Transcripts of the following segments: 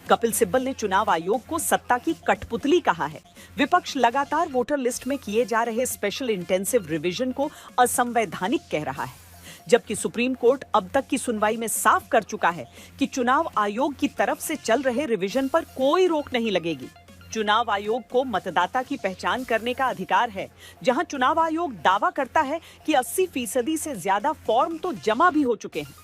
कपिल सिब्बल ने चुनाव आयोग को सत्ता की कठपुतली कहा है। विपक्ष लगातार वोटर लिस्ट में किए जा रहे स्पेशल इंटेंसिव रिवीजन को असंवैधानिक कह रहा है, जबकि सुप्रीम कोर्ट अब तक की सुनवाई में साफ कर चुका है कि चुनाव आयोग की तरफ से चल रहे रिवीजन पर कोई रोक नहीं लगेगी। चुनाव आयोग को मतदाता की पहचान करने का अधिकार है, जहां चुनाव आयोग दावा करता है कि 80% से ज्यादा फॉर्म तो जमा भी हो चुके हैं।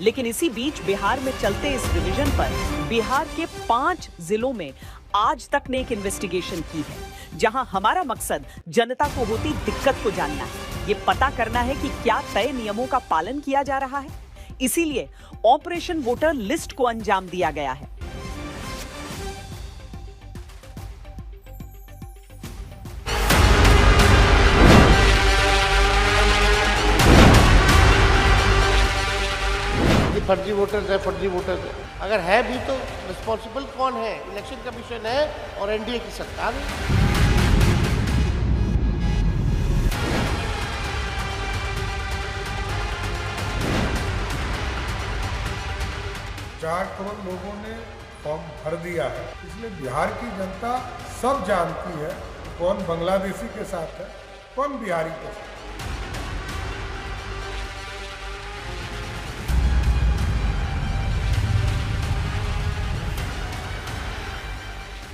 लेकिन इसी बीच बिहार में चलते इस रिवीजन पर बिहार के 5 जिलों में आज तक ने एक इन्वेस्टिगेशन की है, जहां हमारा मकसद जनता को होती दिक्कत को जानना है, ये पता करना है कि क्या तय नियमों का पालन किया जा रहा है। इसीलिए ऑपरेशन वोटर लिस्ट को अंजाम दिया गया है। फर्जी वोटर्स है, फर्जी वोटर्स है। अगर है भी तो रिस्पॉन्सिबल कौन है? इलेक्शन कमीशन है और एनडीए की सरकार है। चार करोड़ लोगों ने फॉर्म भर दिया है, इसलिए बिहार की जनता सब जानती है कौन बांग्लादेशी के साथ है, कौन बिहारी के साथ।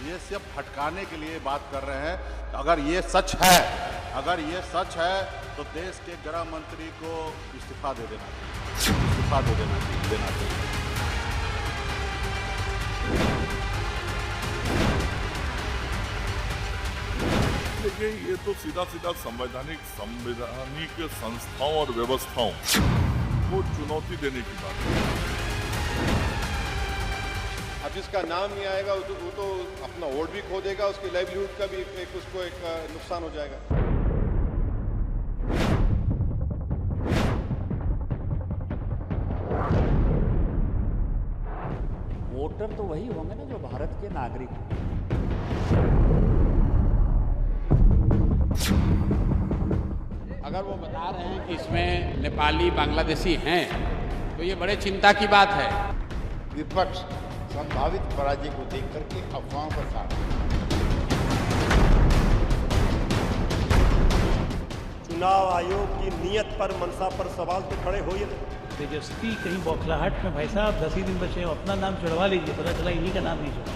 ये सिर्फ भटकाने के लिए बात कर रहे हैं। अगर ये सच है तो देश के गृह मंत्री को इस्तीफा दे देना चाहिए। देखिए, ये तो सीधा संवैधानिक संस्थाओं और व्यवस्थाओं को चुनौती देने की बात है। अब जिसका नाम नहीं आएगा वो तो अपना वोट भी खो देगा, उसकी लाइवलीहुड का भी उसको एक नुकसान हो जाएगा। वोटर तो वही होंगे ना जो भारत के नागरिक हैं। अगर वो बता रहे हैं कि इसमें नेपाली बांग्लादेशी हैं तो ये बड़े चिंता की बात है। विपक्ष संभावित पराजय को देख करके अफवाहों का साथ। चुनाव आयोग की नीयत पर, मनसा पर सवाल तो खड़े हो ही नहीं। तेजस्वी कहीं बौखलाहट में, भाई साहब 10 ही दिन बचे, अपना नाम चढ़वा लीजिए, पता चला इन्हीं का नाम नहीं चढ़ा।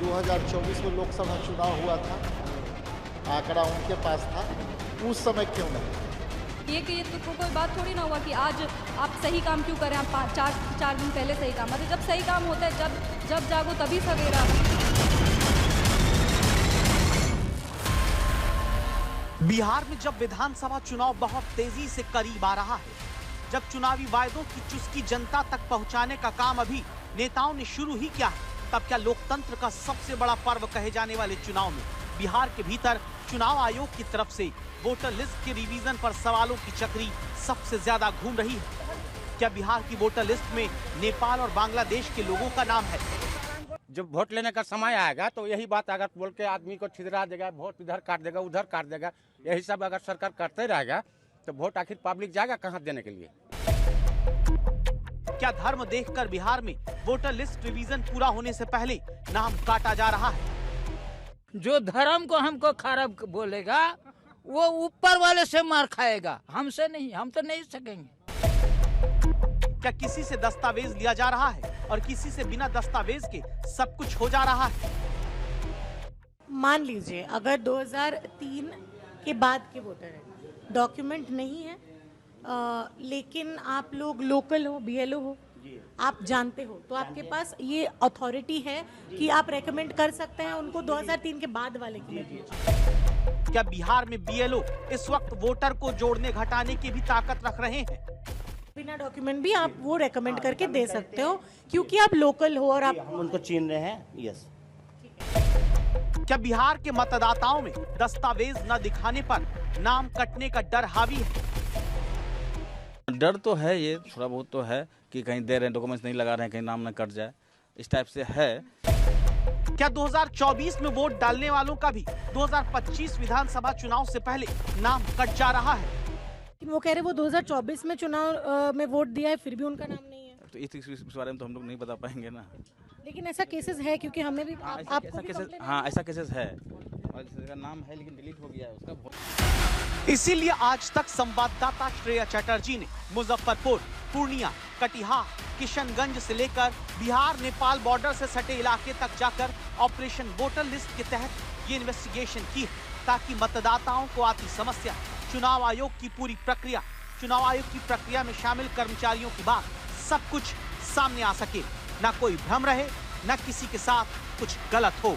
2024 में लोकसभा चुनाव हुआ था, आंकड़ा उनके पास था, उस समय क्यों नहीं? ये तो कोई बात थोड़ी ना हुआ कि आज आप सही काम क्यों करें, आप चार दिन पहले सही काम, मतलब जब सही काम होता है, जब जागो तभी सवेरा। बिहार में जब विधानसभा चुनाव बहुत तेजी से करीब आ रहा है, जब चुनावी वायदों की चुस्की जनता तक पहुंचाने का काम अभी नेताओं ने शुरू ही किया है, तब क्या लोकतंत्र का सबसे बड़ा पर्व कहे जाने वाले चुनाव में बिहार के भीतर चुनाव आयोग की तरफ से वोटर लिस्ट के रिवीजन पर सवालों की चक्री सबसे ज्यादा घूम रही है। क्या बिहार की वोटर लिस्ट में नेपाल और बांग्लादेश के लोगों का नाम है? जब वोट लेने का समय आएगा तो यही बात अगर बोल के आदमी को छिदरा देगा, वोट इधर काट देगा, उधर काट देगा, यही सब अगर सरकार करते रहेगा तो वोट आखिर पब्लिक जाएगा कहाँ देने के लिए? क्या धर्म देखकर बिहार में वोटर लिस्ट रिवीजन पूरा होने से पहले नाम काटा जा रहा है? जो धर्म को हमको खराब बोलेगा वो ऊपर वाले से मार खाएगा, हमसे नहीं, हम तो नहीं सकेंगे। क्या किसी से दस्तावेज लिया जा रहा है और किसी से बिना दस्तावेज के सब कुछ हो जा रहा है? मान लीजिए अगर 2003 के बाद के वोटर हैं, डॉक्यूमेंट नहीं है, लेकिन आप लोग लोकल हो, बीएलओ हो, आप जानते हो, तो आपके पास ये अथॉरिटी है कि आप रेकमेंड कर सकते हैं उनको 2003 के बाद वाले के लिए। क्या बिहार में बीएलओ इस वक्त वोटर को जोड़ने घटाने की भी ताकत रख रहे हैं? बिना डॉक्यूमेंट भी आप वो रेकमेंड करके दे सकते हो क्योंकि आप लोकल हो और आप उनको चिन रहे हैं। यस। क्या बिहार के मतदाताओं में दस्तावेज न दिखाने पर नाम कटने का डर हावी है? डर तो है, ये थोड़ा बहुत तो है कि कहीं दे रहे हैं, डॉक्यूमेंट्स नहीं लगा रहे हैं, कहीं नाम न कट जाए, इस टाइप से है। क्या 2024 में वोट डालने वालों का भी 2025 विधानसभा चुनाव से पहले नाम कट जा रहा है? वो कह रहे वो 2024 में चुनाव में वोट दिया है, फिर भी उनका नाम नहीं है। तो इस बारे में तो हम लोग नहीं बता पाएंगे ना। लेकिन ऐसा केसेस है क्योंकि हमें भी आपको भी केसेस, हाँ ऐसा केसेस है और जिसका नाम है लेकिन डिलीट हो गया है उसका। इसीलिए आज तक संवाददाता श्रेया चटर्जी ने मुजफ्फरपुर, पूर्णिया, कटिहार, किशनगंज से लेकर बिहार नेपाल बॉर्डर से सटे इलाके तक जाकर ऑपरेशन वोटर लिस्ट के तहत ये इन्वेस्टिगेशन की ताकि मतदाताओं को आती समस्या, चुनाव आयोग की पूरी प्रक्रिया, चुनाव आयोग की प्रक्रिया में शामिल कर्मचारियों की बात सब कुछ सामने आ सके, ना कोई भ्रम रहे, ना किसी के साथ कुछ गलत हो।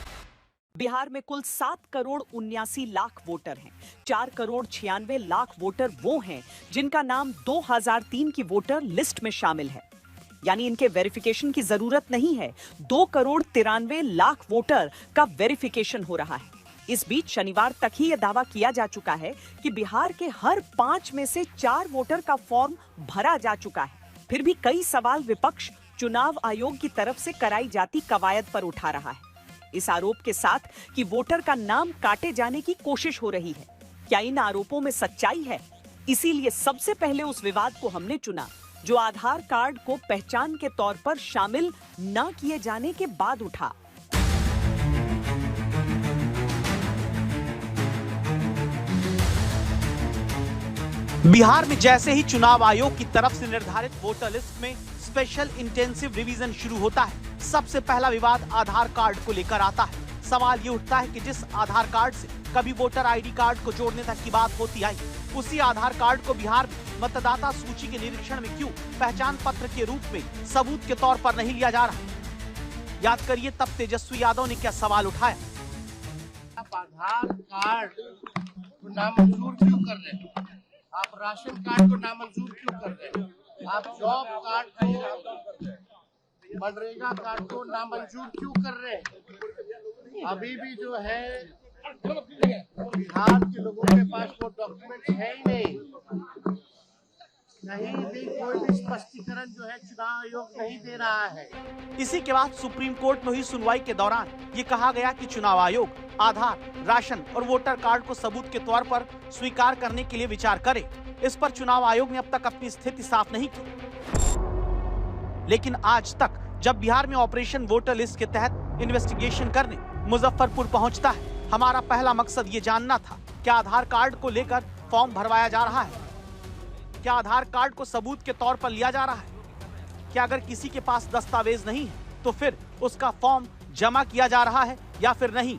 बिहार में कुल 7 करोड़ 79 लाख वोटर हैं। 4 करोड़ 96 लाख वोटर वो हैं जिनका नाम 2003 की वोटर लिस्ट में शामिल है, यानी इनके वेरिफिकेशन की जरूरत नहीं है। 2 करोड़ 93 लाख वोटर का वेरिफिकेशन हो रहा है। इस बीच शनिवार तक ही यह दावा किया जा चुका है कि बिहार के हर 5 में से 4 वोटर का फॉर्म भरा जा चुका है। फिर भी कई सवाल विपक्ष चुनाव आयोग की तरफ से कराई जाती कवायद पर उठा रहा है, इस आरोप के साथ कि वोटर का नाम काटे जाने की कोशिश हो रही है। क्या इन आरोपों में सच्चाई है? इसीलिए सबसे पहले उस विवाद को हमने चुना जो आधार कार्ड को पहचान के तौर पर शामिल न किए जाने के बाद उठा। बिहार में जैसे ही चुनाव आयोग की तरफ से निर्धारित वोटर लिस्ट में स्पेशल इंटेंसिव रिवीजन शुरू होता है, सबसे पहला विवाद आधार कार्ड को लेकर आता है। सवाल ये उठता है कि जिस आधार कार्ड से कभी वोटर आईडी कार्ड को जोड़ने तक की बात होती आई, उसी आधार कार्ड को बिहार में मतदाता सूची के निरीक्षण में क्यों पहचान पत्र के रूप में सबूत के तौर पर नहीं लिया जा रहा? याद करिए तब तेजस्वी यादव ने क्या सवाल उठाया। आप आधार कार्ड को नामंजूर क्यों कर रहे हैं? आप राशन कार्ड को नामंजूर क्यों कर रहे हैं? आप जॉब कार्ड को, मनरेगा कार्ड को नामंजूर क्यों कर रहे हैं? अभी भी जो है बिहार के लोगों के पास वो डॉक्यूमेंट है ही नहीं। कहीं भी कोई भी स्पष्टीकरण जो है चुनाव आयोग नहीं दे रहा है। इसी के बाद सुप्रीम कोर्ट में हुई सुनवाई के दौरान ये कहा गया कि चुनाव आयोग आधार, राशन और वोटर कार्ड को सबूत के तौर पर स्वीकार करने के लिए विचार करे। इस पर चुनाव आयोग ने अब तक अपनी स्थिति साफ नहीं की। लेकिन आज तक जब बिहार में ऑपरेशन वोटर लिस्ट के तहत इन्वेस्टिगेशन करने मुजफ्फरपुर पहुंचता है, हमारा पहला मकसद ये जानना था क्या आधार कार्ड को लेकर फॉर्म भरवाया जा रहा है, क्या आधार कार्ड को सबूत के तौर पर लिया जा रहा है, क्या अगर किसी के पास दस्तावेज नहीं है तो फिर उसका फॉर्म जमा किया जा रहा है या फिर नहीं।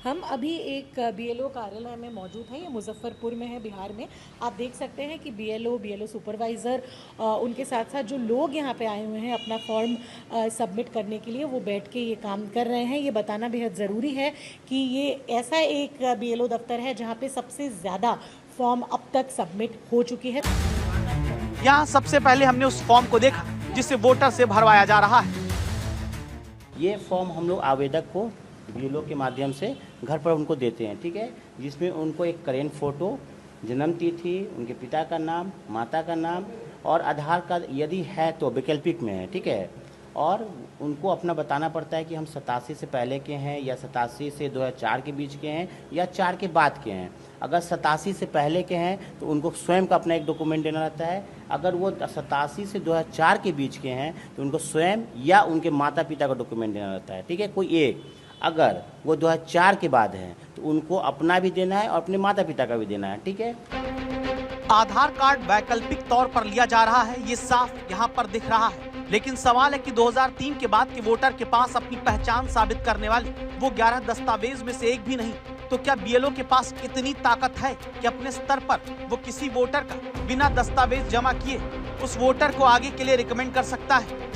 हम अभी एक बीएलओ कार्यालय में मौजूद हैं, ये मुजफ्फरपुर में है बिहार में। आप देख सकते हैं कि बीएलओ सुपरवाइज़र उनके साथ साथ जो लोग यहाँ पे आए हुए हैं अपना फॉर्म सबमिट करने के लिए, वो बैठ के ये काम कर रहे हैं। ये बताना बेहद ज़रूरी है कि ये ऐसा एक बीएलओ दफ्तर है जहाँ पे सबसे ज़्यादा फॉर्म अब तक सबमिट हो चुकी है। यहाँ सबसे पहले हमने उस फॉर्म को देखा जिसे वोटर से भरवाया जा रहा है। ये फॉर्म हम लोग आवेदक को बीएलओ के माध्यम से घर पर उनको देते हैं, ठीक है, जिसमें उनको एक करेंट फोटो, जन्म तिथि, उनके पिता का नाम, माता का नाम और आधार कार्ड यदि है तो वैकल्पिक में है, ठीक है, और उनको अपना बताना पड़ता है कि हम 87 से पहले के हैं या 87 से 2004 के बीच के हैं या 4 के बाद के हैं। अगर 87 से पहले के हैं तो उनको स्वयं का अपना एक डॉक्यूमेंट देना रहता है। अगर वो 87 से 2004 के बीच के हैं तो उनको स्वयं या उनके माता पिता का डॉक्यूमेंट देना रहता है, ठीक है, कोई एक। अगर वो 2004 के बाद हैं तो उनको अपना भी देना है और अपने माता पिता का भी देना है, ठीक है। आधार कार्ड वैकल्पिक तौर पर लिया जा रहा है, ये साफ यहाँ पर दिख रहा है। लेकिन सवाल है कि 2003 के बाद के वोटर के पास अपनी पहचान साबित करने वाले वो 11 दस्तावेज में से एक भी नहीं, तो क्या बीएलओ के पास इतनी ताकत है कि अपने स्तर पर वो किसी वोटर का बिना दस्तावेज जमा किए उस वोटर को आगे के लिए रिकमेंड कर सकता है?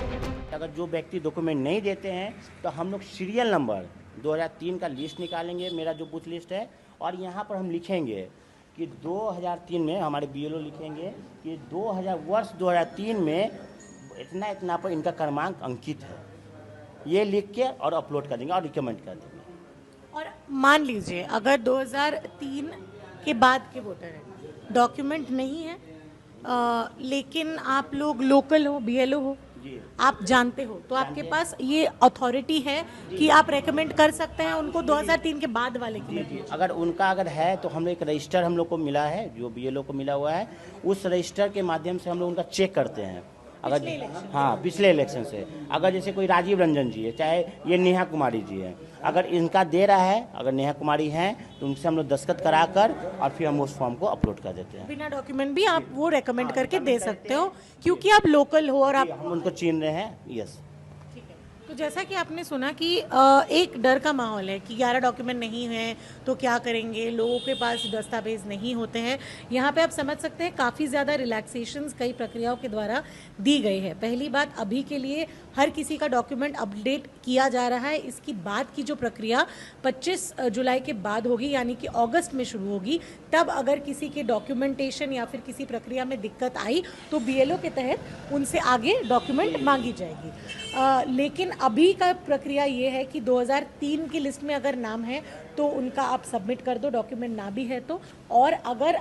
अगर जो व्यक्ति डॉक्यूमेंट नहीं देते हैं तो हम लोग सीरियल नंबर 2003 का लिस्ट निकालेंगे, मेरा जो बूथ लिस्ट है, और यहाँ पर हम लिखेंगे कि 2003 में हमारे बीएलओ लिखेंगे कि 2003 में इतना इतना पर इनका क्रमांक अंकित है, ये लिख के और अपलोड कर देंगे और रिकमेंड कर देंगे। और मान लीजिए अगर 2003 के बाद के वोटर हैं, डॉक्यूमेंट नहीं है, लेकिन आप लोग लोकल हो, बीएलओ हो, आप जानते हो, तो आपके पास ये अथॉरिटी है कि आप रेकमेंड कर सकते हैं उनको 2003 के बाद वाले के लिए। अगर है तो हम लोग एक रजिस्टर हम लोग को मिला है, जो बीएलओ को मिला हुआ है, उस रजिस्टर के माध्यम से हम लोग उनका चेक करते हैं। अगर हाँ पिछले इलेक्शन से, अगर जैसे कोई राजीव रंजन जी है, चाहे ये नेहा कुमारी जी है, अगर इनका दे रहा है, अगर नेहा कुमारी हैं तो उनसे हम लोग दस्तखत कराकर और फिर हम उस फॉर्म को अपलोड कर देते हैं। बिना डॉक्यूमेंट भी आप वो रेकमेंड करके दे सकते हो क्योंकि आप लोकल हो और आप हम उनको चीन रहे हैं। यस। तो जैसा कि आपने सुना कि एक डर का माहौल है कि 11 डॉक्यूमेंट नहीं हैं तो क्या करेंगे, लोगों के पास दस्तावेज नहीं होते हैं। यहाँ पे आप समझ सकते हैं काफ़ी ज़्यादा रिलैक्सेशंस कई प्रक्रियाओं के द्वारा दी गई है। पहली बात, अभी के लिए हर किसी का डॉक्यूमेंट अपडेट किया जा रहा है। इसकी बाद की जो प्रक्रिया 25 जुलाई के बाद होगी, यानी कि अगस्त में शुरू होगी। तब अगर किसी के डॉक्यूमेंटेशन या फिर किसी प्रक्रिया में दिक्कत आई तो BLO के तहत उनसे आगे डॉक्यूमेंट मांगी जाएगी। लेकिन अभी का प्रक्रिया ये है कि 2003 की लिस्ट में अगर नाम है तो उनका आप सबमिट कर दो, डॉक्यूमेंट ना भी है तो। और अगर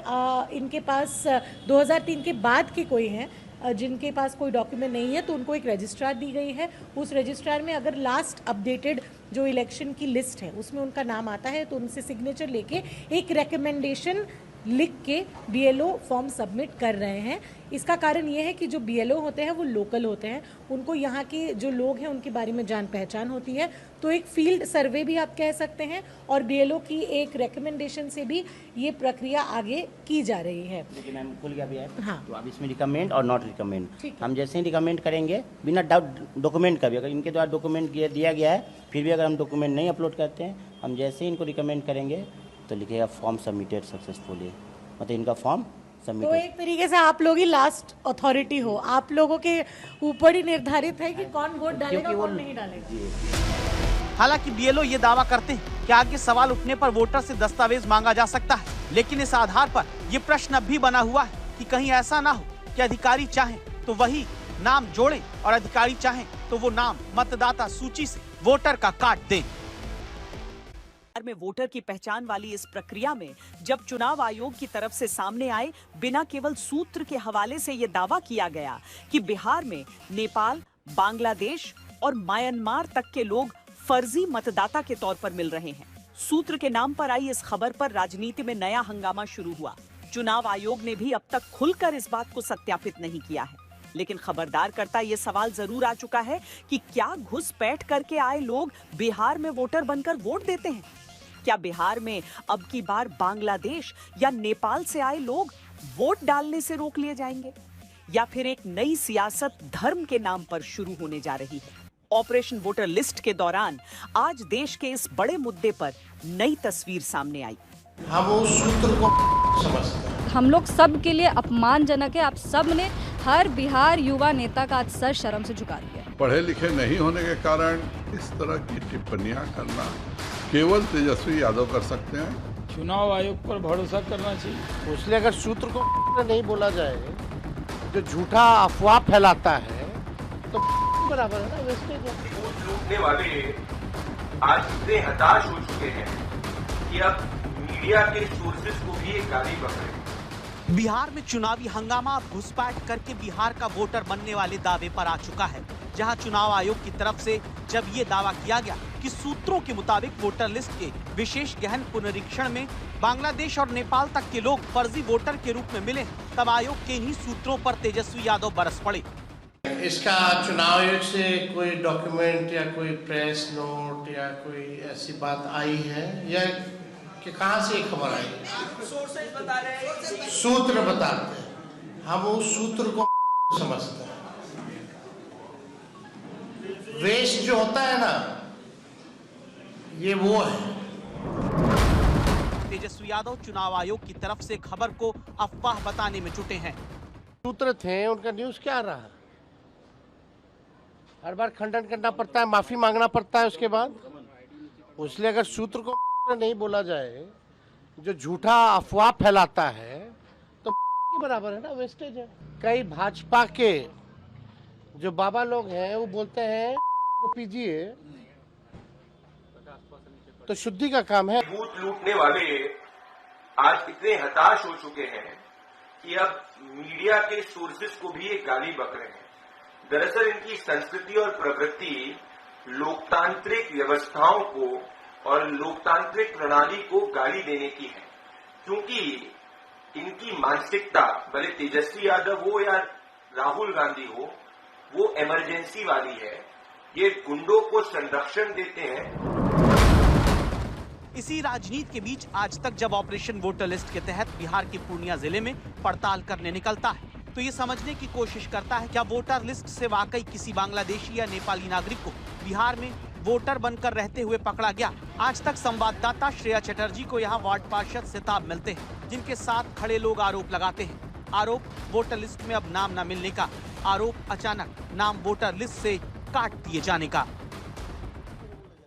इनके पास 2003 के बाद के कोई हैं जिनके पास कोई डॉक्यूमेंट नहीं है तो उनको एक रजिस्ट्रार दी गई है। उस रजिस्ट्रार में अगर लास्ट अपडेटेड जो इलेक्शन की लिस्ट है उसमें उनका नाम आता है तो उनसे सिग्नेचर लेके एक रिकमेंडेशन लिख के BLO फॉर्म सबमिट कर रहे हैं। इसका कारण ये है कि जो BLO होते हैं वो लोकल होते हैं, उनको यहाँ के जो लोग हैं उनके बारे में जान पहचान होती है। तो एक फील्ड सर्वे भी आप कह सकते हैं और BLO की एक रिकमेंडेशन से भी ये प्रक्रिया आगे की जा रही है। लेकिन मैम खुल गया भी है। हाँ। तो अब इसमें रिकमेंड और नॉट रिकमेंड, हम जैसे ही रिकमेंड करेंगे बिना डाउट डॉक्यूमेंट का भी, अगर इनके द्वारा डॉक्यूमेंट दिया गया है फिर भी अगर हम डॉक्यूमेंट नहीं अपलोड करते हैं, हम जैसे ही इनको रिकमेंड करेंगे तो लिखेगा फॉर्म सबमिटेड सक्सेसफुली, मतलब इनका फॉर्म सबमिट। तो एक तरीके से आप लोग ही लास्ट अथॉरिटी हो, आप लोगों के ऊपर ही निर्धारित है कि कौन वोट डालेगा कौन नहीं डालेगा। हालांकि BLO ये दावा करते हैं कि आगे सवाल उठने पर वोटर से दस्तावेज मांगा जा सकता है, लेकिन इस आधार पर ये प्रश्न अब भी बना हुआ है कि कहीं ऐसा ना हो कि अधिकारी चाहें तो वही नाम जोड़ें और अधिकारी चाहें तो वो नाम मतदाता सूची से वोटर का काट दें। में वोटर की पहचान वाली इस प्रक्रिया में जब चुनाव आयोग की तरफ से सामने आए बिना केवल सूत्र के हवाले से यह दावा किया गया कि बिहार में नेपाल, बांग्लादेश और म्यांमार तक के लोग फर्जी मतदाता के तौर पर मिल रहे हैं। सूत्र के नाम पर आई इस खबर पर राजनीति में नया हंगामा शुरू हुआ। चुनाव आयोग ने भी अब तक खुलकर इस बात को सत्यापित नहीं किया है, लेकिन खबरदार करता ये सवाल जरूर आ चुका है कि क्या घुसपैठ करके आए लोग बिहार में वोटर बनकर वोट देते हैं? क्या बिहार में अब की बार बांग्लादेश या नेपाल से आए लोग वोट डालने से रोक लिए जाएंगे, या फिर एक नई सियासत धर्म के नाम पर शुरू होने जा रही है? ऑपरेशन वोटर लिस्ट के दौरान आज देश के इस बड़े मुद्दे पर नई तस्वीर सामने आई। हम उस सूत्र को समझते हैं। हम लोग सब के लिए अपमानजनक है। आप सब ने हर बिहार युवा नेता का आज सर शर्म से झुका दिया। पढ़े लिखे नहीं होने के कारण इस तरह की टिप्पणियां करना केवल तेजस्वी यादव कर सकते हैं। चुनाव आयोग पर भरोसा करना चाहिए। उसलिए अगर सूत्र को नहीं बोला जाए, जो झूठा अफवाह फैलाता है तो बराबर है ना, वेस्टेज है। वोट लूटने वाले आज इतने हताश हो चुके हैं कि अब मीडिया के सोर्सेज को भी एक गाली बक रहे हैं। बिहार में चुनावी हंगामा अब घुसपैठ करके बिहार का वोटर बनने वाले दावे पर आ चुका है, जहां चुनाव आयोग की तरफ से जब ये दावा किया गया कि सूत्रों के मुताबिक वोटर लिस्ट के विशेष गहन पुनरीक्षण में बांग्लादेश और नेपाल तक के लोग फर्जी वोटर के रूप में मिले, तब आयोग के इन्हीं सूत्रों पर तेजस्वी यादव बरस पड़े। इसका चुनाव आयोग से कोई डॉक्यूमेंट या कोई प्रेस नोट या कोई ऐसी बात आई है या कि कहाँ से खबर आई? सूत्र बताते हैं, हम उस सूत्र को समझते हैं। वेस्ट जो होता है ना, ये वो है। तेजस्वी यादव चुनाव आयोग की तरफ से खबर को अफवाह बताने में जुटे हैं। सूत्र थे, उनका न्यूज क्या रहा? हर बार खंडन करना पड़ता है, माफी मांगना पड़ता है उसके बाद। इसलिए अगर सूत्र को नहीं बोला जाए, जो झूठा अफवाह फैलाता है तो बराबर है ना, वेस्टेज है। कई भाजपा के जो बाबा लोग हैं वो बोलते हैं तो पीजिए, तो शुद्धि का काम है। वोट लूटने वाले आज इतने हताश हो चुके हैं कि अब मीडिया के सोर्सेज को भी एक गाली बक रहे हैं। दरअसल इनकी संस्कृति और प्रवृत्ति लोकतांत्रिक व्यवस्थाओं को और लोकतांत्रिक प्रणाली को गाली देने की है, क्योंकि इनकी मानसिकता, भले तेजस्वी यादव हो या राहुल गांधी हो, वो इमरजेंसी वाली है। ये गुंडों को संरक्षण देते हैं। इसी राजनीति के बीच आज तक जब ऑपरेशन वोटर लिस्ट के तहत बिहार के पूर्णिया जिले में पड़ताल करने निकलता है तो ये समझने की कोशिश करता है क्या वोटर लिस्ट से वाकई किसी बांग्लादेशी या नेपाली नागरिक को बिहार में वोटर बनकर रहते हुए पकड़ा गया। आज तक संवाददाता श्रेया चटर्जी को यहाँ वार्ड पार्षद सिताब मिलते हैं जिनके साथ खड़े लोग आरोप लगाते हैं। आरोप वोटर लिस्ट में अब नाम न मिलने का, आरोप अचानक नाम वोटर लिस्ट से काट दिए जाने का।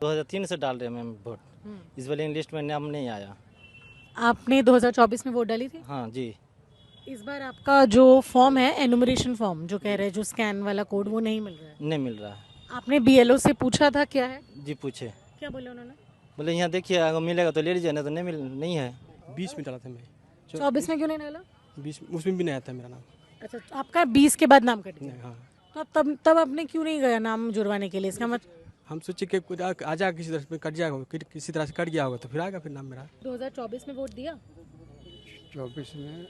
2003 से डाल रहे हैं मैम वोट, इस वाले लिस्ट में नाम नहीं आया। आपने 2024 में वोट डाली थी? हाँ जी। इस बार आपका जो फॉर्म है एनुमरेशन फॉर्म जो कह रहे हैं जो स्कैन वाला कोड वो नहीं मिल रहा है? नहीं मिल रहा है। आपने बीएलओ से पूछा था क्या है? जी पूछे। क्या बोले उन्होंने? बोले यहाँ देखिए अगर मिलेगा तो ले लीजिए, नहीं तो नहीं है। 20 में डाला था मैं। 24 में क्यों नहीं डाला? 20 उसमें भी नहीं आया था मेरा नाम। अच्छा तो आपका 20 के बाद नाम कट गया? हाँ। तो तब आपने क्यों नहीं गया नाम जुड़वाने के लिए? इसका मतलब हम सोचे कि कुछ आ जाएगा, किसी तरह से कट जाएगा, किसी तरह से कट गया होगा तो फिर आएगा फिर नाम मेरा। 2024 में वोट दिया? 24 में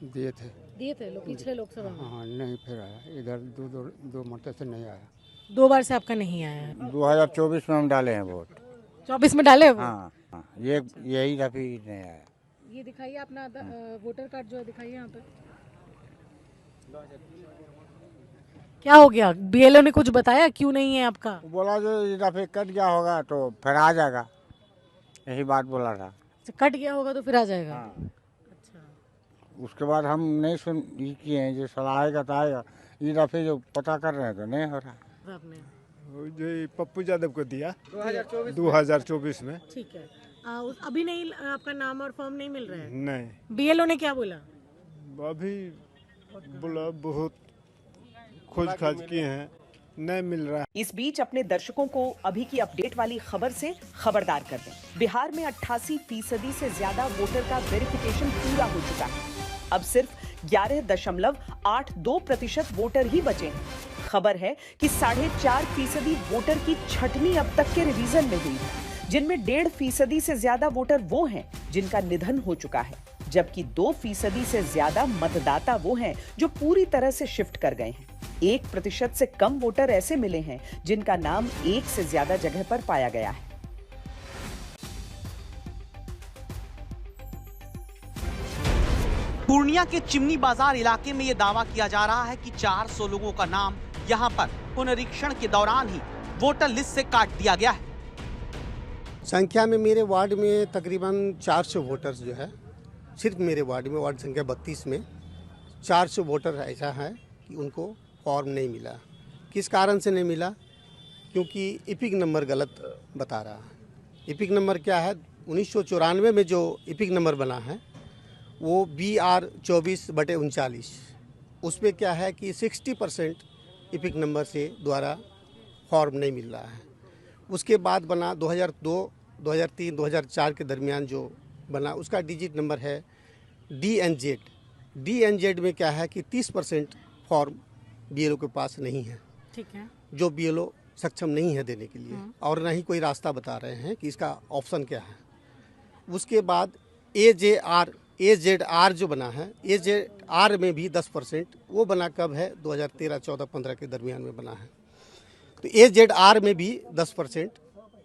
दिए थे लोग पिछले लोकसभा में? हाँ नहीं फिर आया इधर दो मरते से नहीं आया। 2 बार से आपका नहीं आया है? 2024 में हम डाले हैं वोट। 24 में डाले? हाँ, ये यही दफी नहीं आया। ये दिखाइए अपना वोटर कार्ड जो है दिखाइए यहाँ पे। क्या हो गया? बीएलओ ने कुछ बताया क्यों नहीं है आपका? बोला जो ये दफे कट गया होगा तो फिर आ जाएगा, यही बात बोला था। कट गया होगा तो फिर आ जाएगा? हाँ। उसके बाद हम नहीं ये किए हैं जो सलाह आएगा तो आएगा, ये दफे जो पता कर रहे हैं तो नहीं हो रहा। जो पप्पू यादव को दिया 2024 में। ठीक है। अभी नहीं आपका नाम और फॉर्म नहीं मिल रहा है? नहीं। बीएलओ ने क्या बोला? अभी बोला बहुत खोज खाज किए हैं, नहीं मिल रहा। इस बीच अपने दर्शकों को अभी की अपडेट वाली खबर से खबरदार कर दें। बिहार में 88% से ज्यादा वोटर का वेरिफिकेशन पूरा हो चुका है। अब सिर्फ 11.82% वोटर ही बचे हैं। खबर है कि 4.5% वोटर की छठवीं अब तक के रिवीजन में हुई है, जिनमें 1.5% से ज्यादा वोटर वो हैं जिनका निधन हो चुका है, जबकि 2% से ज्यादा मतदाता वो हैं जो पूरी तरह से शिफ्ट कर गए हैं। 1% से कम वोटर ऐसे मिले हैं जिनका नाम एक से ज्यादा जगह पर पाया गया है। पूर्णिया के चिमनी बाजार इलाके में यह दावा किया जा रहा है कि 400 लोगों का नाम यहां पर पुनरीक्षण के दौरान ही वोटर लिस्ट से काट दिया गया है। संख्या में मेरे वार्ड में तकरीबन 400 वोटर्स जो है, सिर्फ मेरे वार्ड में, वार्ड संख्या 32 में 400 वोटर ऐसा है कि उनको फॉर्म नहीं मिला। किस कारण से नहीं मिला? क्योंकि इपिक नंबर गलत बता रहा है। इपिक नंबर क्या है? 1994 में जो इपिक नंबर बना है वो BR 24/39, उसमें क्या है कि 60% इपिक नंबर से द्वारा फॉर्म नहीं मिल रहा है। उसके बाद बना 2002, 2003, 2004 के दरमियान जो बना उसका डिजिट नंबर है DNZ। DNZ में क्या है कि 30% फॉर्म BLO के पास नहीं है। ठीक है। जो BLO सक्षम नहीं है देने के लिए, और ना ही कोई रास्ता बता रहे हैं कि इसका ऑप्शन क्या है। उसके बाद AZR जो बना है, AZR में भी 10%, वो बना कब है? 2013, 14, 15 के दरमियान में बना है। तो AZR में भी 10%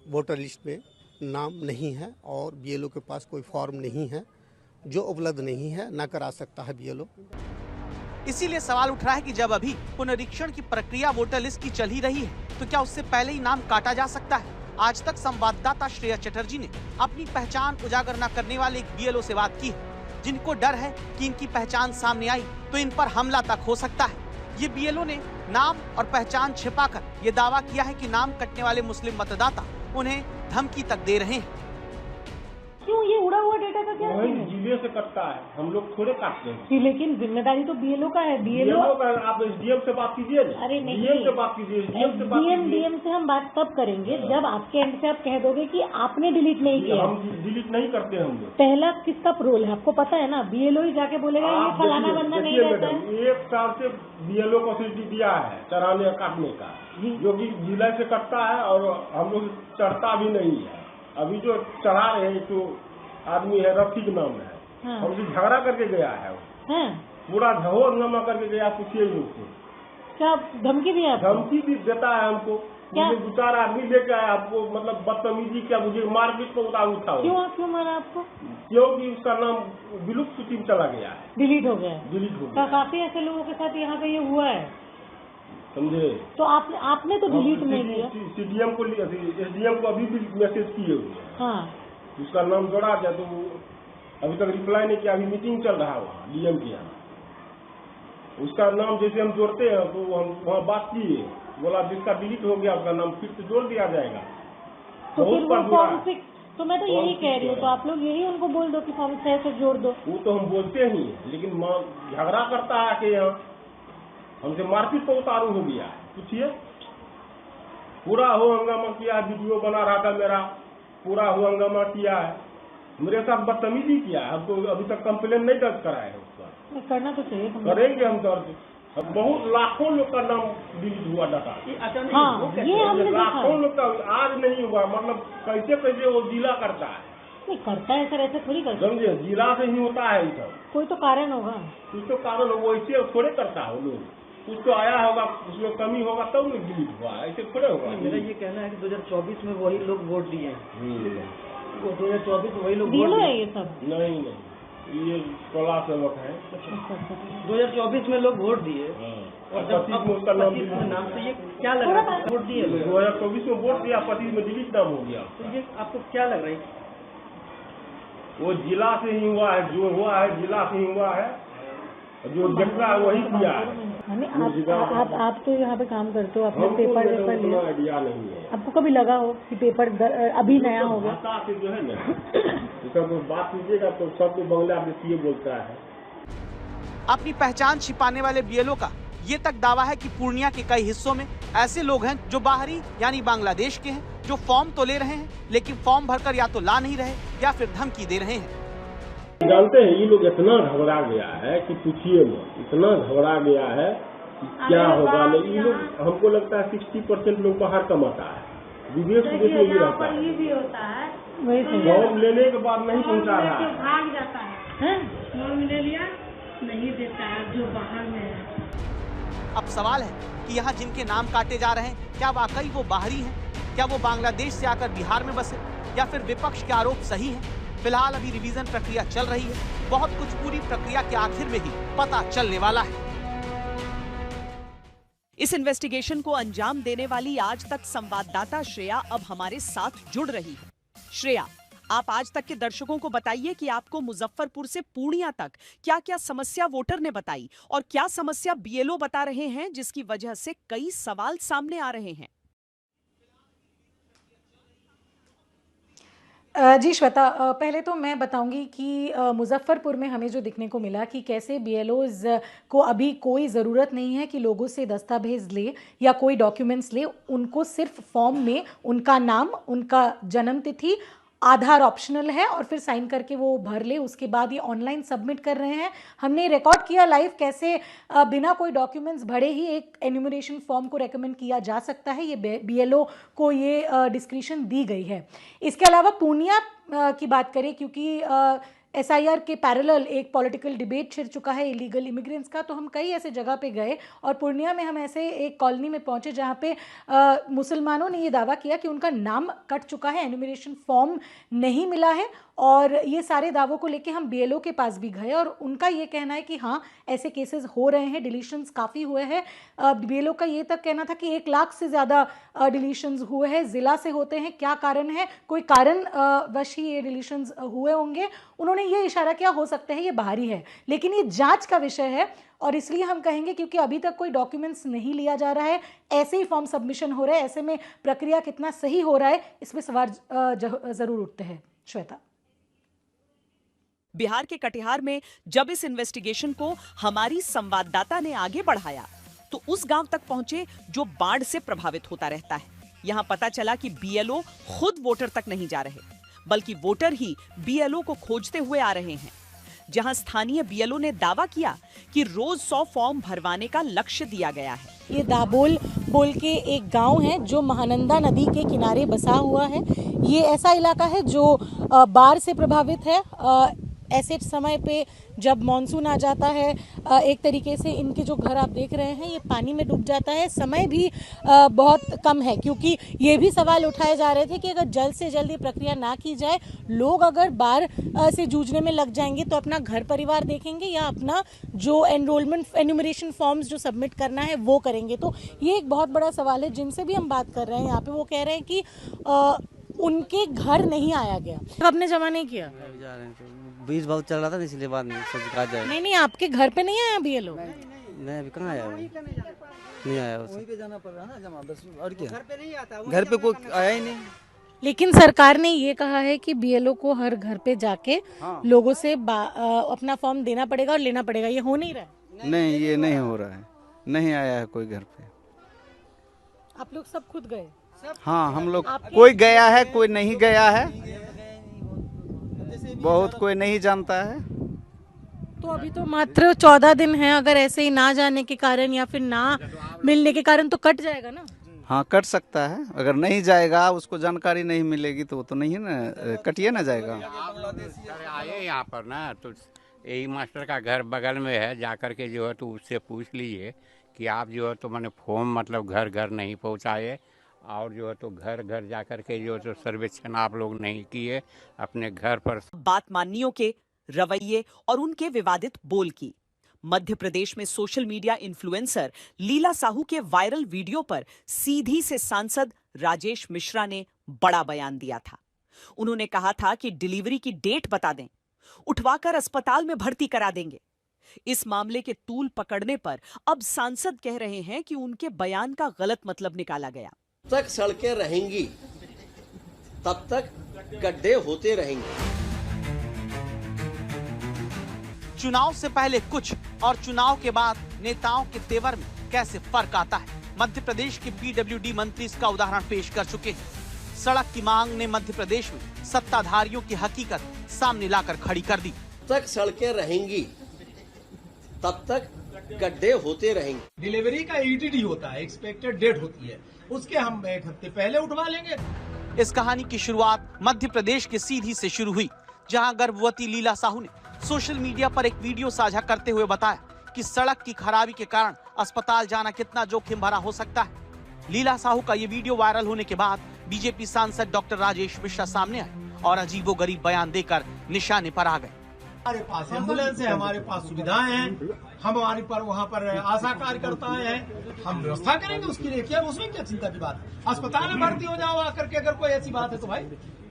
वोटर लिस्ट में नाम नहीं है और BLO के पास कोई फॉर्म नहीं है, जो उपलब्ध नहीं है, ना करा सकता है BLO। इसीलिए सवाल उठ रहा है कि जब अभी पुनरीक्षण की प्रक्रिया वोटर लिस्ट की चल ही रही है तो क्या उससे पहले ही नाम काटा जा सकता है? आज तक संवाददाता श्रेया चटर्जी ने अपनी पहचान उजागर न करने वाले एक BLO से बात की है, जिनको डर है कि इनकी पहचान सामने आई तो इन पर हमला तक हो सकता है। ये BLO ने नाम और पहचान छिपाकर ये दावा किया है कि नाम कटने वाले मुस्लिम मतदाता उन्हें धमकी तक दे रहे हैं। क्यों ये उड़ा हुआ डेटा का क्या? जिले से कटता है, हम लोग थोड़े काटते हैं। लेकिन जिम्मेदारी तो BLO का है। BLO का आप SDM से बात कीजिए। अरे नहीं, DM से बात कीजिए, DM से हम बात तब करेंगे जब आपके एंड से आप कह दोगे कि आपने डिलीट नहीं किया। हम डिलीट नहीं करते हम लोग। पहला किसका रोल है आपको पता है ना? BLO ही जाके बोलेगा ये फलाना बंदा नहीं रहता है। 1 साल से BLO को फैसिलिटी दिया है चढ़ाने काटने का, जो कि जिला से कटता है और हम लोग चढ़ता भी नहीं है। अभी जो चढ़ा रहे हैं तो आदमी है, रफीक नाम है। हमसे झगड़ा करके गया है, पूरा झगड़ा हंगामा करके गया। पूछिए लोग से क्या धमकी दिया? धमकी भी देता है हमको। मुझे 2-4 आदमी लेके आया, आपको मतलब बदतमीजी क्या, मुझे मारपीट पर उठा। क्यों मारा आपको? क्योंकि उसका नाम विलुप्त सूची में चला गया है, डिलीट हो गया। काफी ऐसे लोगों के साथ यहाँ पे ये हुआ है, समझे? तो आपने तो डिलीट नहीं किया? CDM को, SDM को अभी भी मैसेज किए हुए हैं। हाँ, उसका नाम जोड़ा जाए तो अभी तक रिप्लाई नहीं किया। अभी मीटिंग चल रहा है वहाँ DM के यहाँ, उसका नाम जैसे हम जोड़ते हैं तो हम वहाँ बात किए, बोला जिसका डिलीट हो गया उसका नाम फिर से जोड़ दिया जाएगा। तो फिर वो फॉर्म 6, तो मैं तो यही कह रही हूँ, तो आप लोग यही उनको बोल दो कि फॉर्म 6 से जोड़ दो। वो तो हम बोलते ही, लेकिन झगड़ा करता है कि यहाँ हमसे मारपीट पर उतारू हो गया है। पूछिए, पूरा हो हंगामा किया, वीडियो बना रहा था मेरा, पूरा हो हंगामा किया है, मेरे साथ बदतमीजी किया है। हम तो अभी तक कंप्लेन नहीं दर्ज कराए है उसका। करना तो चाहिए, करेंगे हम दर्ज। बहुत लाखों लोग का नाम डिलीट हुआ डाटा। हाँ, ये हमने लाखों लोग का आज नहीं हुआ, मतलब कैसे वो जिला करता है। नहीं करता है सर, ऐसे थोड़ी करता है, समझे? जिला से ही होता है सब। कोई तो कारण होगा, कुछ तो कारण होगा, ऐसे थोड़े करता है लोग। कुछ तो आया होगा, उसमें कमी होगा तब नहीं डिलीट हुआ, ऐसे थोड़े होगा। मेरा ये कहना है कि 2024 में वही लोग वोट दिए हैं, 2024 में वही लोग वोट दिए। ये सब नहीं, ये 16 से वोट है। 2024 में लोग वोट दिए और जब उसका नाम तो ये क्या लग रहा है? वोट दिए 2024 में वोट दिया, 25 में डिलीट नाम हो गया। तो ये आपको क्या लग रहा है? वो जिला से ही हुआ है, जो हुआ है जिला से ही हुआ है, जो देखा है वही किया है। आप तो यहाँ पे काम करते हो, आपने पेपर लिया, आइडिया नहीं है। आपको कभी लगा हो कि पेपर अभी नया हो गया? जो है ना, तो बात कीजिएगा तो सब बांग्लादेशी ये बोलता है। अपनी पहचान छिपाने वाले BLO का ये तक दावा है कि पूर्णिया के कई हिस्सों में ऐसे लोग हैं जो बाहरी यानी बांग्लादेश के हैं, जो फॉर्म तो ले रहे हैं लेकिन फॉर्म भरकर या तो ला नहीं रहे या फिर धमकी दे रहे हैं। जानते हैं, ये लोग इतना घबरा गया है कि पूछिए मत, इतना घबरा गया है कि क्या होगा। ये लोग, हमको लगता है 60% लोग बाहर कमाता है, विदेश में भी रहता है। ये भी होता है, फॉर्म लेने के बाद नहीं पहुँचा रहा है, भाग जाता है, फॉर्म ले लिया नहीं देता है जो बाहर में है। अब सवाल है कि यहाँ जिनके नाम काटे जा रहे हैं, क्या वाकई वो बाहरी हैं? क्या वो बांग्लादेश से आकर बिहार में बसे, या फिर विपक्ष के आरोप सही हैं? फिलहाल अभी रिवीजन प्रक्रिया चल रही है, बहुत कुछ पूरी प्रक्रिया के आखिर में ही पता चलने वाला है। इस इन्वेस्टिगेशन को अंजाम देने वाली आज तक संवाददाता श्रेया अब हमारे साथ जुड़ रही है। श्रेया, आप आज तक के दर्शकों को बताइए कि आपको मुजफ्फरपुर से पूर्णिया तक क्या क्या समस्या वोटर ने बताई और क्या समस्या BLO बता रहे हैं, जिसकी वजह से कई सवाल सामने आ रहे हैं। जी श्वेता, पहले तो मैं बताऊंगी कि मुजफ्फरपुर में हमें जो दिखने को मिला कि कैसे BLOs को अभी कोई ज़रूरत नहीं है कि लोगों से दस्तावेज ले या कोई डॉक्यूमेंट्स ले, उनको सिर्फ फॉर्म में उनका नाम, उनका जन्म तिथि, आधार ऑप्शनल है और फिर साइन करके वो भर ले, उसके बाद ये ऑनलाइन सबमिट कर रहे हैं। हमने रिकॉर्ड किया लाइव कैसे बिना कोई डॉक्यूमेंट्स भरे ही एक एन्यूमरेशन फॉर्म को रेकमेंड किया जा सकता है। ये BLO को ये डिस्क्रिशन दी गई है। इसके अलावा पूर्णिया की बात करें, क्योंकि SIR के पैरेलल एक पॉलिटिकल डिबेट छिड़ चुका है इलीगल इमिग्रेंट्स का, तो हम कई ऐसे जगह पे गए और पूर्णिया में हम ऐसे एक कॉलोनी में पहुंचे जहां पे मुसलमानों ने ये दावा किया कि उनका नाम कट चुका है, एन्यूमरेशन फॉर्म नहीं मिला है। और ये सारे दावों को लेके हम BLO के पास भी गए और उनका ये कहना है कि हाँ ऐसे केसेस हो रहे हैं, डिलीशंस काफ़ी हुए हैं। BLO का ये तक कहना था कि 1 लाख से ज़्यादा डिलीशंस हुए हैं, ज़िला से होते हैं, क्या कारण है, कोई कारण वश ही ये डिलीशंस हुए होंगे। उन्होंने ये इशारा किया हो सकता है ये बाहरी है, लेकिन ये जांच का विषय है और इसलिए हम कहेंगे क्योंकि अभी तक कोई डॉक्यूमेंट्स नहीं लिया जा रहा है, ऐसे ही फॉर्म सबमिशन हो रहा है, ऐसे में प्रक्रिया कितना सही हो रहा है, इस पर सवाल ज़रूर उठते हैं। श्वेता, बिहार के कटिहार में जब इस इन्वेस्टिगेशन को हमारी संवाददाता ने आगे बढ़ाया तो उस गांव तक पहुंचे जो बाढ़ से प्रभावित होता रहता है। यहां पता चला कि BLO खुद वोटर तक नहीं जा रहे, बल्कि वोटर ही BLO को खोजते हुए आ रहे हैं। जहां स्थानीय BLO ने दावा किया कि रोज 100 फॉर्म भरवाने का लक्ष्य दिया गया है। ये दाबोल बोल के एक गांव है जो महानंदा नदी के किनारे बसा हुआ है। ये ऐसा इलाका है जो बाढ़ से प्रभावित है। ऐसे समय पे जब मॉनसून आ जाता है एक तरीके से इनके जो घर आप देख रहे हैं ये पानी में डूब जाता है। समय भी बहुत कम है, क्योंकि ये भी सवाल उठाए जा रहे थे कि अगर जल्द से जल्द ये प्रक्रिया ना की जाए, लोग अगर बाढ़ से जूझने में लग जाएंगे तो अपना घर परिवार देखेंगे या अपना जो एन्यूमरेशन फॉर्म्स जो सबमिट करना है वो करेंगे। तो ये एक बहुत बड़ा सवाल है। जिनसे भी हम बात कर रहे हैं यहाँ पे वो कह रहे हैं कि उनके घर नहीं आया गया। तो आपने जमा नहीं किया? बीज बहुत चल रहा था इसलिए बाद में सोच कहा जाए। नहीं, आपके घर पे नहीं आया अभी ये लोग? नहीं, अभी कहाँ आया? नहीं आया, वहीं पे जाना पड़ रहा है ना जमा, बस और क्या। घर पे नहीं आता, घर पे कोई आया ही नहीं। लेकिन सरकार ने ये कहा है कि बीएलओ को हर घर पे जाके लोगों से अपना फॉर्म देना पड़ेगा और लेना पड़ेगा। ये हो नहीं रहा है? नहीं, ये नहीं हो रहा है, नहीं आया है कोई घर पे। आप लोग सब खुद गए? हाँ, हम लोग, कोई गया है कोई नहीं गया है, बहुत कोई नहीं जानता है। तो अभी तो मात्र 14 दिन है, अगर ऐसे ही ना जाने के कारण या फिर ना मिलने के कारण तो कट जाएगा ना? हाँ, कट सकता है। अगर नहीं जाएगा, उसको जानकारी नहीं मिलेगी तो वो तो नहीं है ना, कटिए ना जाएगा। आए यहाँ पर ना तो यही मास्टर का घर बगल में है, जाकर के जो है तो उससे पूछ लीजिए कि आप जो है तो मैंने फॉर्म मतलब घर घर नहीं पहुँचाए और जो है तो घर घर जाकर के जो है तो सर्वेक्षण आप लोग नहीं किए अपने घर पर। बात माननियों के रवैये और उनके विवादित बोल की। मध्य प्रदेश में सोशल मीडिया इन्फ्लुएंसर लीला साहू के वायरल वीडियो पर सीधी से सांसद राजेश मिश्रा ने बड़ा बयान दिया था। उन्होंने कहा था कि डिलीवरी की डेट बता दें, उठवाकर अस्पताल में भर्ती करा देंगे। इस मामले के तूल पकड़ने पर अब सांसद कह रहे हैं कि उनके बयान का गलत मतलब निकाला गया। तक सड़कें रहेंगी तब तक गड्ढे होते रहेंगे। चुनाव से पहले कुछ और चुनाव के बाद नेताओं के तेवर में कैसे फर्क आता है, मध्य प्रदेश के पीडब्ल्यूडी मंत्री इसका उदाहरण पेश कर चुके हैं। सड़क की मांग ने मध्य प्रदेश में सत्ताधारियों की हकीकत सामने लाकर खड़ी कर दी। तक सड़कें रहेंगी तब तक गड्ढे होते रहेंगे। डिलीवरी का ईटीडी होता है, एक्सपेक्टेड डेट होती है, उसके हम 1 हफ्ते पहले उठवा लेंगे। इस कहानी की शुरुआत मध्य प्रदेश के सीधी से शुरू हुई, जहां गर्भवती लीला साहू ने सोशल मीडिया पर एक वीडियो साझा करते हुए बताया कि सड़क की खराबी के कारण अस्पताल जाना कितना जोखिम भरा हो सकता है। लीला साहू का ये वीडियो वायरल होने के बाद बीजेपी सांसद डॉक्टर राजेश मिश्रा सामने आए और अजीबोगरीब बयान देकर निशाने पर आ गए। हमारे पास एम्बुलेंस है, हमारे पास सुविधाएं हैं, हमारे पर वहाँ पर आशा कार्यकर्ताएं हैं, हम व्यवस्था करेंगे उसके लिए। क्या उसमें क्या चिंता की बात है? अस्पताल में भर्ती हो जाओ आकर के, अगर कोई ऐसी बात है तो भाई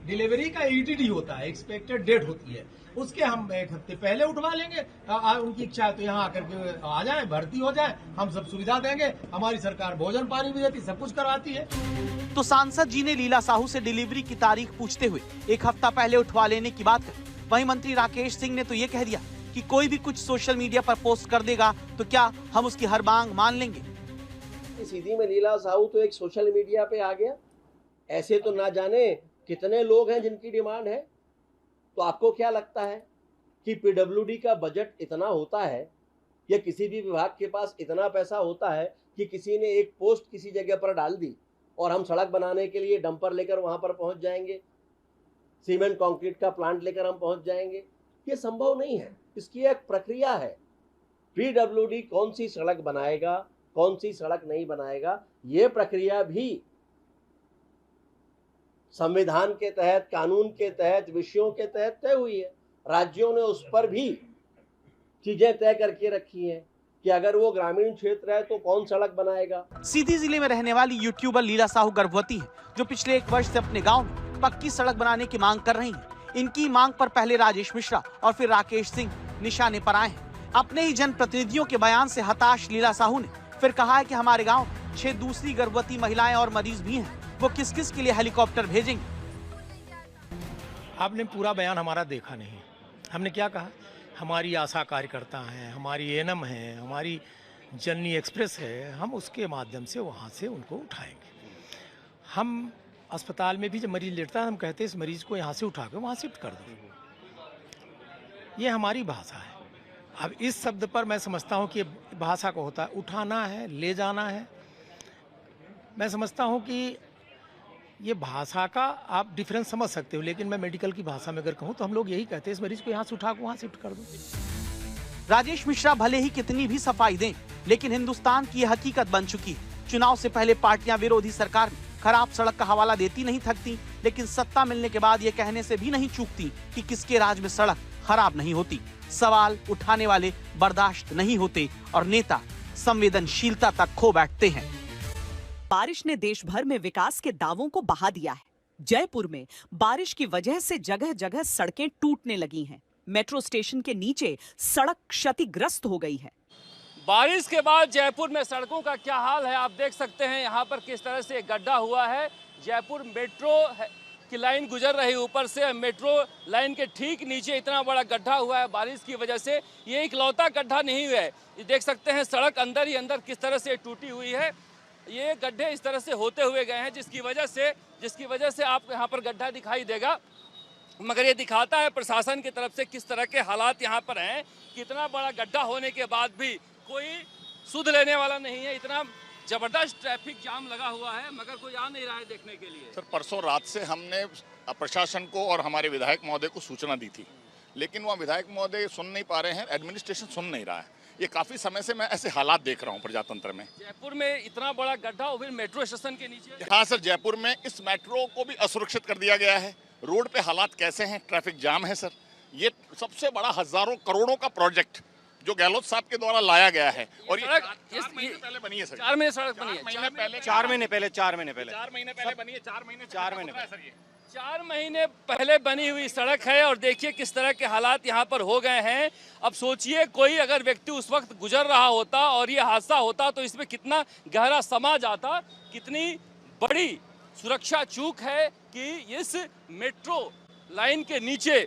डिलीवरी का ईटीडी होता है, एक्सपेक्टेड डेट होती है, उसके हम 1 हफ्ते पहले उठवा लेंगे। उनकी इच्छा है तो यहाँ आकर के आ जाए, भर्ती हो जाए, हम सब सुविधा देंगे। हमारी सरकार भोजन पानी भी देती, सब कुछ करवाती है। तो सांसद जी ने लीला साहू से डिलीवरी की तारीख पूछते हुए 1 हफ्ता पहले उठवा लेने की बात कही। वहीं मंत्री राकेश सिंह ने तो ये कह दिया कि कोई भी कुछ सोशल मीडिया पर पोस्ट कर देगा तो क्या हम उसकी हर मांग मान लेंगे। सीधी में लीला साहू तो एक सोशल मीडिया पे आ गया। ऐसे तो ना जाने कितने लोग हैं जिनकी डिमांड है। तो आपको क्या लगता है कि पीडब्ल्यूडी का बजट इतना होता है या किसी भी विभाग के पास इतना पैसा होता है कि किसी ने एक पोस्ट किसी जगह पर डाल दी और हम सड़क बनाने के लिए डंपर लेकर वहां पर पहुंच जाएंगे, सीमेंट कंक्रीट का प्लांट लेकर हम पहुंच जाएंगे? ये संभव नहीं है। इसकी एक प्रक्रिया है। पीडब्ल्यूडी कौन सी सड़क बनाएगा, कौन सी सड़क नहीं बनाएगा, ये प्रक्रिया भी संविधान के तहत, कानून के तहत, विषयों के तहत तय हुई है। राज्यों ने उस पर भी चीजें तय करके रखी हैं कि अगर वो ग्रामीण क्षेत्र है तो कौन सड़क बनाएगा। सीधी जिले में रहने वाली यूट्यूबर लीला साहू गर्भवती है, जो पिछले 1 वर्ष से अपने गांव में पक्की सड़क बनाने की मांग कर रही है। इनकी मांग पर पहले राजेश मिश्रा और फिर राकेश सिंह निशाने पर आए हैं। अपने ही जनप्रतिनिधियों के बयान से हताश लीला साहू ने फिर कहा है कि हमारे गाँव 6 दूसरी गर्भवती महिलाएं और मरीज भी हैं, वो किस किस के लिए हेलीकॉप्टर भेजेंगे। आपने पूरा बयान हमारा देखा नहीं। हमने क्या कहा? हमारी आशा कार्यकर्ता हैं, हमारी एएनएम है, हमारी जननी एक्सप्रेस है, हम उसके माध्यम से वहाँ से उनको उठाएंगे। हम अस्पताल में भी जब मरीज लेटता है हम कहते हैं इस मरीज को यहाँ से उठा कर वहाँ शिफ्ट कर दो। ये हमारी भाषा है। अब इस शब्द पर मैं समझता हूँ कि भाषा को होता है उठाना है, ले जाना है। मैं समझता हूँ कि ये भाषा का आप डिफरेंस समझ सकते हो, लेकिन मैं मेडिकल की भाषा में अगर कहूँ तो हम लोग यही कहते हैं इस मरीज को यहाँ से उठा के वहाँ शिफ्ट कर दो। राजेश मिश्रा भले ही कितनी भी सफाई दें, लेकिन हिंदुस्तान की ये हकीकत बन चुकी है। चुनाव से पहले पार्टियां विरोधी सरकार में खराब सड़क का हवाला देती नहीं थकती, लेकिन सत्ता मिलने के बाद ये कहने से भी नहीं चूकती कि किसके राज में सड़क खराब नहीं होती। सवाल उठाने वाले बर्दाश्त नहीं होते और नेता संवेदनशीलता तक खो बैठते हैं। बारिश ने देश भर में विकास के दावों को बहा दिया है। जयपुर में बारिश की वजह से जगह जगह सड़कें टूटने लगी हैं। मेट्रो स्टेशन के नीचे सड़क क्षतिग्रस्त हो गई है। बारिश के बाद जयपुर में सड़कों का क्या हाल है आप देख सकते हैं। यहाँ पर किस तरह से गड्ढा हुआ है। जयपुर मेट्रो की लाइन गुजर रही, ऊपर से मेट्रो लाइन के ठीक नीचे इतना बड़ा गड्ढा हुआ है बारिश की वजह से। ये इकलौता गड्ढा नहीं है, ये देख सकते हैं सड़क अंदर ही अंदर किस तरह से टूटी हुई है। ये गड्ढे इस तरह से होते हुए गए हैं जिसकी वजह से आप यहाँ पर गड्ढा दिखाई देगा। मगर ये दिखाता है प्रशासन की तरफ से किस तरह के हालात यहाँ पर हैं। कितना बड़ा गड्ढा होने के बाद भी कोई सुध लेने वाला नहीं है। इतना जबरदस्त ट्रैफिक जाम लगा हुआ है मगर कोई आ नहीं रहा है देखने के लिए। सर परसों रात से हमने प्रशासन को और हमारे विधायक महोदय को सूचना दी थी, लेकिन वहाँ विधायक महोदय सुन नहीं पा रहे हैं, एडमिनिस्ट्रेशन सुन नहीं रहा है। ये काफी समय से मैं ऐसे हालात देख रहा हूँ प्रजातंत्र में। जयपुर में इतना बड़ा गड्ढा और फिर मेट्रो स्टेशन के नीचे। हाँ सर, जयपुर में इस मेट्रो को भी असुरक्षित कर दिया गया है। रोड पे हालात कैसे हैं, ट्रैफिक जाम है सर। ये सबसे बड़ा हजारों करोड़ों का प्रोजेक्ट जो गहलोत साहब के द्वारा लाया गया है और ये 4 महीने पहले बनी है सर। 4 महीने सड़क बनी है। 4 महीने पहले 4 महीने पहले बनी हुई सड़क है। और देखिए किस तरह के हालात यहाँ पर हो गए हैं। अब सोचिए कोई अगर व्यक्ति उस वक्त गुजर रहा होता और ये हादसा होता तो इसमें कितना गहरा समा जाता। कितनी बड़ी सुरक्षा चूक है कि इस मेट्रो लाइन के नीचे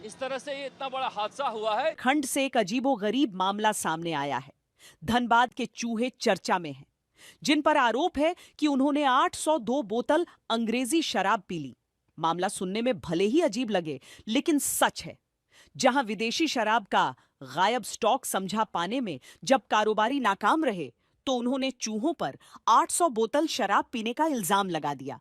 इस तरह से ये इतना बड़ा हादसा हुआ है। खंड से एक अजीबोगरीब मामला सामने आया है। धनबाद के चूहे चर्चा में हैं, जिन पर आरोप है कि उन्होंने 802 बोतल अंग्रेजी शराब पी ली। मामला सुनने में भले ही अजीब लगे, लेकिन सच है। जहां विदेशी शराब का गायब स्टॉक समझा पाने में जब कारोबारी नाकाम रहे, तो उन्होंने चूहों पर 800 बोतल शराब पीने का इल्जाम लगा दिया।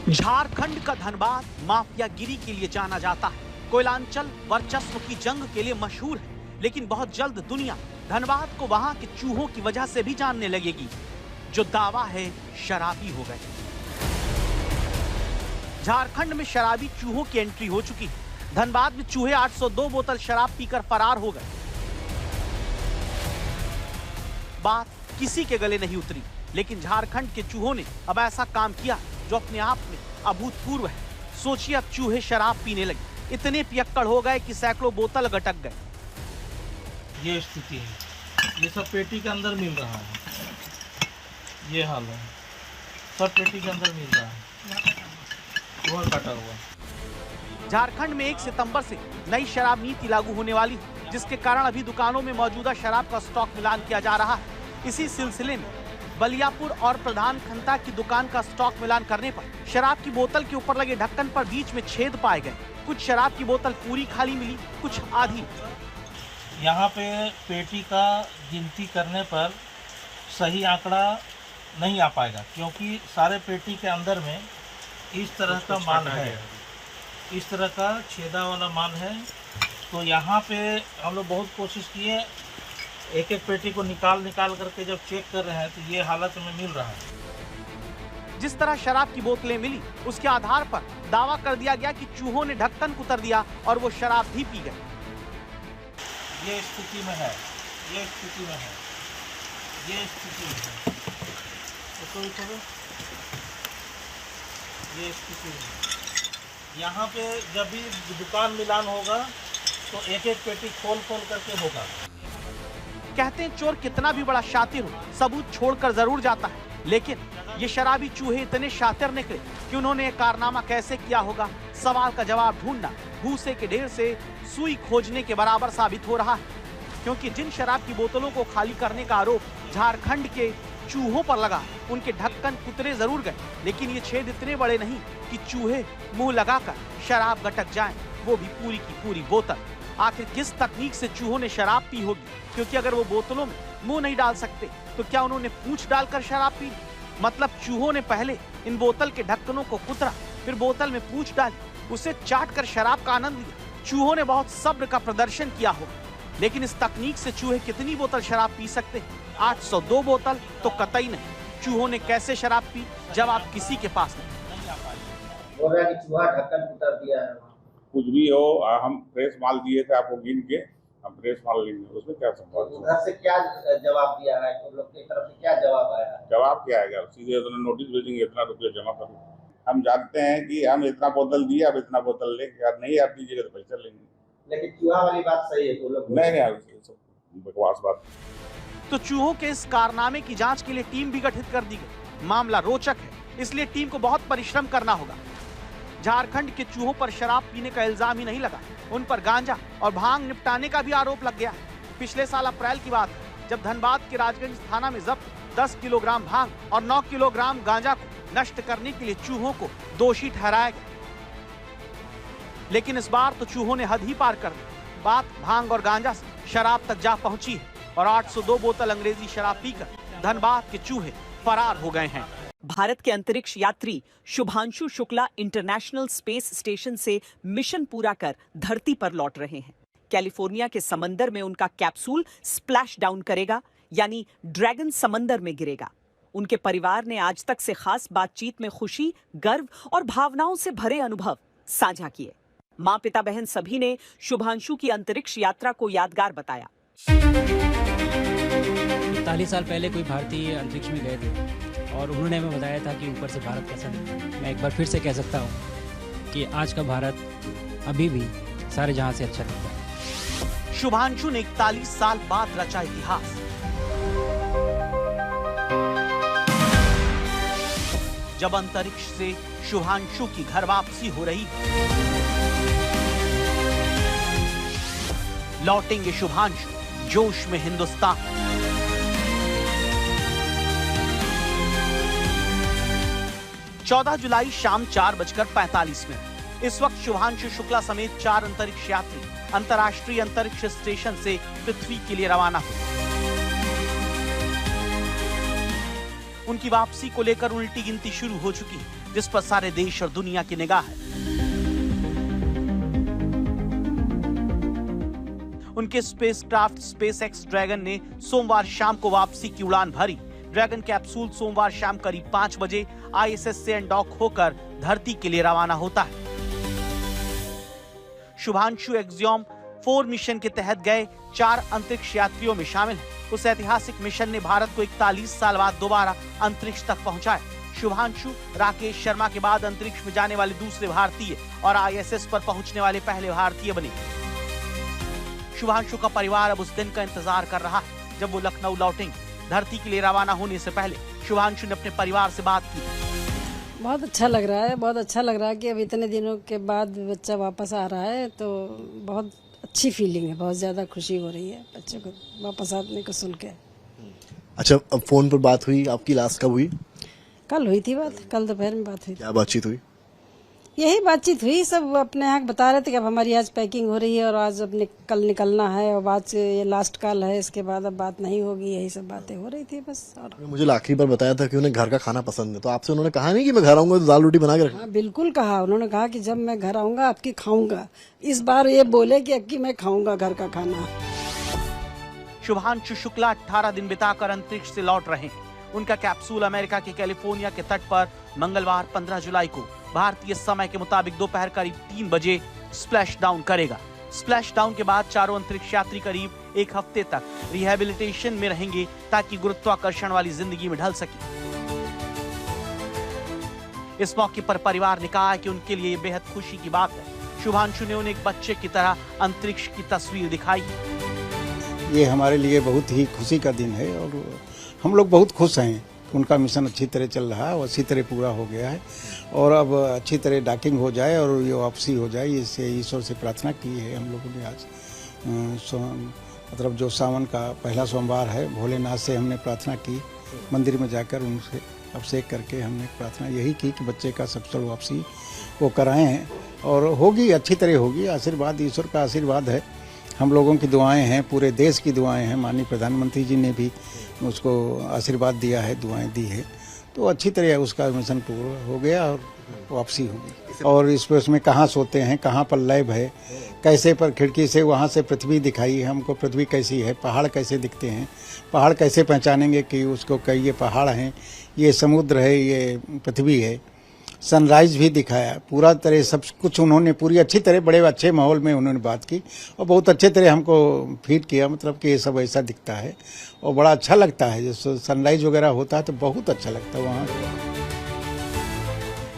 झारखंड का धनबाद माफियागिरी के लिए जाना जाता है। कोयलांचल वर्चस्व की जंग के लिए मशहूर है, लेकिन बहुत जल्द दुनिया धनबाद को वहां के चूहों की वजह से भी जानने लगेगी, जो दावा है शराबी हो गए। झारखंड में शराबी चूहों की एंट्री हो चुकी है। धनबाद में चूहे 802 बोतल शराब पीकर फरार हो गए। बात किसी के गले नहीं उतरी, लेकिन झारखंड के चूहों ने अब ऐसा काम किया जो अपने आप में अभूतपूर्व है। सोचिए, अब चूहे शराब पीने लगे, इतने पियक्कड़ हो गए कि सैकड़ों बोतल गटक गए। ये स्थिति है, ये सब पेटी के अंदर मिल रहा है। ये हाल है, सब पेटी के अंदर मिल रहा है, वह कटा हुआ। झारखंड में 1 सितंबर से नई शराब नीति लागू होने वाली है, जिसके कारण अभी दुकानों में मौजूदा शराब का स्टॉक मिलान किया जा रहा है। इसी सिलसिले में बलियापुर और प्रधान खंता की दुकान का स्टॉक मिलान करने पर शराब की बोतल के ऊपर लगे ढक्कन पर बीच में छेद पाए गए। कुछ शराब की बोतल पूरी खाली मिली, कुछ आधी। यहाँ पे पेटी का गिनती करने पर सही आंकड़ा नहीं आ पाएगा, क्योंकि सारे पेटी के अंदर में इस तरह का माल है, इस तरह का छेदा वाला माल है। तो यहाँ पे हम लोग बहुत कोशिश किए, एक एक पेटी को निकाल करके जब चेक कर रहे हैं तो ये हालत में मिल रहा है। जिस तरह शराब की बोतलें मिली, उसके आधार पर दावा कर दिया गया कि चूहों ने ढक्कन कुतर दिया और वो शराब भी पी गए। ये स्थिति में है, ये स्थिति में है, ये स्थिति में है, तो ये स्थिति में। यहाँ पे जब भी दुकान मिलान होगा तो एक एक पेटी खोल करके होगा। कहते हैं चोर कितना भी बड़ा शातिर हो, सबूत छोड़कर जरूर जाता है, लेकिन ये शराबी चूहे इतने शातिर निकले कि उन्होंने कारनामा कैसे किया होगा। सवाल का जवाब ढूंढना भूसे के ढेर से सुई खोजने के बराबर साबित हो रहा है, क्योंकि जिन शराब की बोतलों को खाली करने का आरोप झारखंड के चूहों पर लगा, उनके ढक्कन कुतरे जरूर गए, लेकिन ये छेद इतने बड़े नहीं कि चूहे मुंह लगाकर शराब गटक जाएं, वो भी पूरी की पूरी बोतल। आखिर किस तकनीक से चूहों ने शराब पी होगी, क्योंकि अगर वो बोतलों में मुंह नहीं डाल सकते तो क्या उन्होंने पूंछ डालकर शराब पी? मतलब चूहों ने पहले इन बोतल के ढक्कनों को कुतरा, फिर बोतल में पूंछ डाली, उसे चाट कर शराब का आनंद लिया। चूहों ने बहुत सब्र का प्रदर्शन किया होगा, लेकिन इस तकनीक से चूहे कितनी बोतल शराब पी सकते हैं? 802 बोतल तो कतई नहीं। चूहों ने कैसे शराब पी, जवाब किसी के पास नहीं। बोल रहा है कि चूहा ढक्कन उतर दिया है। कुछ भी हो, हम फ्रेश माल दिए थे आपको गिन के, हम फ्रेश माल लेंगे, उसमें क्या संभव है? उधर से क्या जवाब दिया है, तुम लोग की तरफ से क्या जवाब आया है? जवाब क्या आएगा? सीधे इतना नोटिस भेजेंगे, इतना रुपया जमा करो। हम जानते हैं कि हम इतना बोतल दिए, अब इतना बोतल लेंगे, यार नहीं आप दीजिएगा तो पैसा लेंगे। लेकिन चूहा वाली बात सही है, तो लोग नहीं बकवास बात। तो चूहों के इस कारनामे की जांच के लिए टीम भी गठित कर दी गई। मामला रोचक है, इसलिए टीम को बहुत परिश्रम करना होगा। झारखंड के चूहों पर शराब पीने का इल्जाम ही नहीं लगा, उन पर गांजा और भांग निपटाने का भी आरोप लग गया है। पिछले साल अप्रैल की बात है, जब धनबाद के राजगंज थाना में जब्त 10 किलोग्राम भांग और 9 किलोग्राम गांजा को नष्ट करने के लिए चूहों को दोषी ठहराया गया। लेकिन इस बार तो चूहों ने हद ही पार कर दी। बात भांग और गांजा से शराब तक जा पहुंची है और 802 बोतल अंग्रेजी शराब पीकर धनबाद के चूहे फरार हो गए हैं। भारत के अंतरिक्ष यात्री Shubhanshu Shukla international space station से मिशन पूरा कर धरती पर लौट रहे हैं। कैलिफोर्निया के समंदर में उनका कैप्सूल स्प्लैश डाउन करेगा, यानी ड्रैगन समंदर में गिरेगा। उनके परिवार ने आज तक से खास बातचीत में खुशी, गर्व और भावनाओं से भरे अनुभव साझा किए। माँ, पिता, बहन सभी ने शुभांशु की अंतरिक्ष यात्रा को यादगार बताया। 40 साल पहले कोई भारतीय अंतरिक्ष में गए थे और उन्होंने हमें बताया था कि ऊपर से भारत कैसा दिखता है। मैं एक बार फिर से कह सकता हूँ कि आज का भारत अभी भी सारे जहां से अच्छा दिखता है। शुभांशु ने 41 साल बाद रचा इतिहास। जब अंतरिक्ष से शुभांशु की घर वापसी हो रही है, लौटेंगे शुभांशु जोश में हिंदुस्तान। चौदह जुलाई शाम 4:45। इस वक्त शुभांशु शुक्ला समेत 4 अंतरिक्ष यात्री अंतर्राष्ट्रीय अंतरिक्ष स्टेशन से पृथ्वी के लिए रवाना हुए। उनकी वापसी को लेकर उल्टी गिनती शुरू हो चुकी है, जिस पर सारे देश और दुनिया की निगाह है। उनके स्पेसक्राफ्ट स्पेसएक्स ड्रैगन ने सोमवार शाम को वापसी की उड़ान भरी। ड्रैगन कैप्सूल सोमवार शाम करीब 5 बजे आईएसएस से अनडॉक होकर धरती के लिए रवाना होता है। शुभांशु एक्सियोम 4 मिशन के तहत गए 4 अंतरिक्ष यात्रियों में शामिल हैं। उस ऐतिहासिक मिशन ने भारत को 41 साल बाद दोबारा अंतरिक्ष तक पहुंचाया। शुभांशु राकेश शर्मा के बाद अंतरिक्ष में जाने वाले दूसरे भारतीय और आईएसएस पर पहुंचने वाले पहले भारतीय बने। शुभांशु का परिवार अब उस दिन का इंतजार कर रहा है जब वो लखनऊ लौटेंगे। धरती के लिए रवाना होने से पहले शुभांशु ने अपने परिवार से बात की। बहुत अच्छा लग रहा है, बहुत अच्छा लग रहा है कि अब इतने दिनों के बाद बच्चा वापस आ रहा है, तो बहुत अच्छी फीलिंग है, बहुत ज़्यादा खुशी हो रही है बच्चे को वापस आने को सुन के। अच्छा, अब फोन पर बात हुई आपकी, लास्ट कब हुई? कल हुई थी बात, कल दोपहर में बात हुई। क्या बातचीत हुई? यही बातचीत हुई, सब अपने यहाँ बता रहे थे कि अब हमारी आज पैकिंग हो रही है और आज अपने कल निकलना है और बाद से ये लास्ट कॉल है, इसके बाद अब बात नहीं होगी, यही सब बातें हो रही थी बस। और मुझे आखिरी बार बताया था कि उन्हें घर का खाना पसंद है, तो आपसे उन्होंने कहा नहीं कि मैं घर आऊंगा तो दाल रोटी बना के रखना? हाँ, बिल्कुल कहा, उन्होंने कहा कि जब मैं घर आऊंगा आपकी खाऊंगा। इस बार ये बोले कि अब की मैं खाऊंगा घर का खाना। शुभांशु शुक्ला 18 दिन बिताकर अंतरिक्ष से लौट रहे हैं। उनका कैप्सूल अमेरिका के कैलिफोर्निया के तट पर मंगलवार 15 जुलाई को भारतीय समय के मुताबिक दोपहर करीब 3 बजे स्प्लैश डाउन करेगा। स्प्लैश डाउन के बाद चारों अंतरिक्ष यात्री करीब 1 हफ्ते तक रिहैबिलिटेशन में रहेंगे ताकि गुरुत्वाकर्षण वाली जिंदगी में ढल सके। इस मौके पर परिवार ने कहा कि उनके लिए बेहद खुशी की बात है। शुभांशु ने उन्हें एक बच्चे की तरह अंतरिक्ष की तस्वीर दिखाई। ये हमारे लिए बहुत ही खुशी का दिन है और हम लोग बहुत खुश हैं। उनका मिशन अच्छी तरह चल रहा है और अच्छी तरह पूरा हो गया है और अब अच्छी तरह डॉकिंग हो जाए और ये वापसी हो जाए, इससे ईश्वर से प्रार्थना की है हम लोगों ने। आज मतलब जो सावन का पहला सोमवार है, भोलेनाथ से हमने प्रार्थना की, मंदिर में जाकर उनसे अभिषेक करके हमने प्रार्थना यही की कि बच्चे का सफल वापसी वो कराएं और होगी, अच्छी तरह होगी। आशीर्वाद, ईश्वर का आशीर्वाद है हम लोगों की दुआएं हैं, पूरे देश की दुआएं हैं। माननीय प्रधानमंत्री जी ने भी उसको आशीर्वाद दिया है, दुआएं दी है, तो अच्छी तरह उसका मिशन पूरा हो गया और वापसी होगी। और इसमें कहाँ सोते हैं, कहाँ पर लैब है, कैसे पर खिड़की से वहाँ से पृथ्वी दिखाई है हमको, पृथ्वी कैसी है, पहाड़ कैसे दिखते हैं, पहाड़ कैसे पहचानेंगे कि उसको कई ये पहाड़ हैं, ये समुद्र है, ये पृथ्वी है। सनराइज भी दिखाया, पूरा तरह सब कुछ उन्होंने पूरी अच्छी तरह बड़े अच्छे माहौल में उन्होंने बात की और बहुत अच्छे तरह हमको फीड किया, मतलब कि ये सब ऐसा दिखता है और बड़ा अच्छा लगता है। जैसे सनराइज वगैरह होता है तो बहुत अच्छा लगता है वहाँ।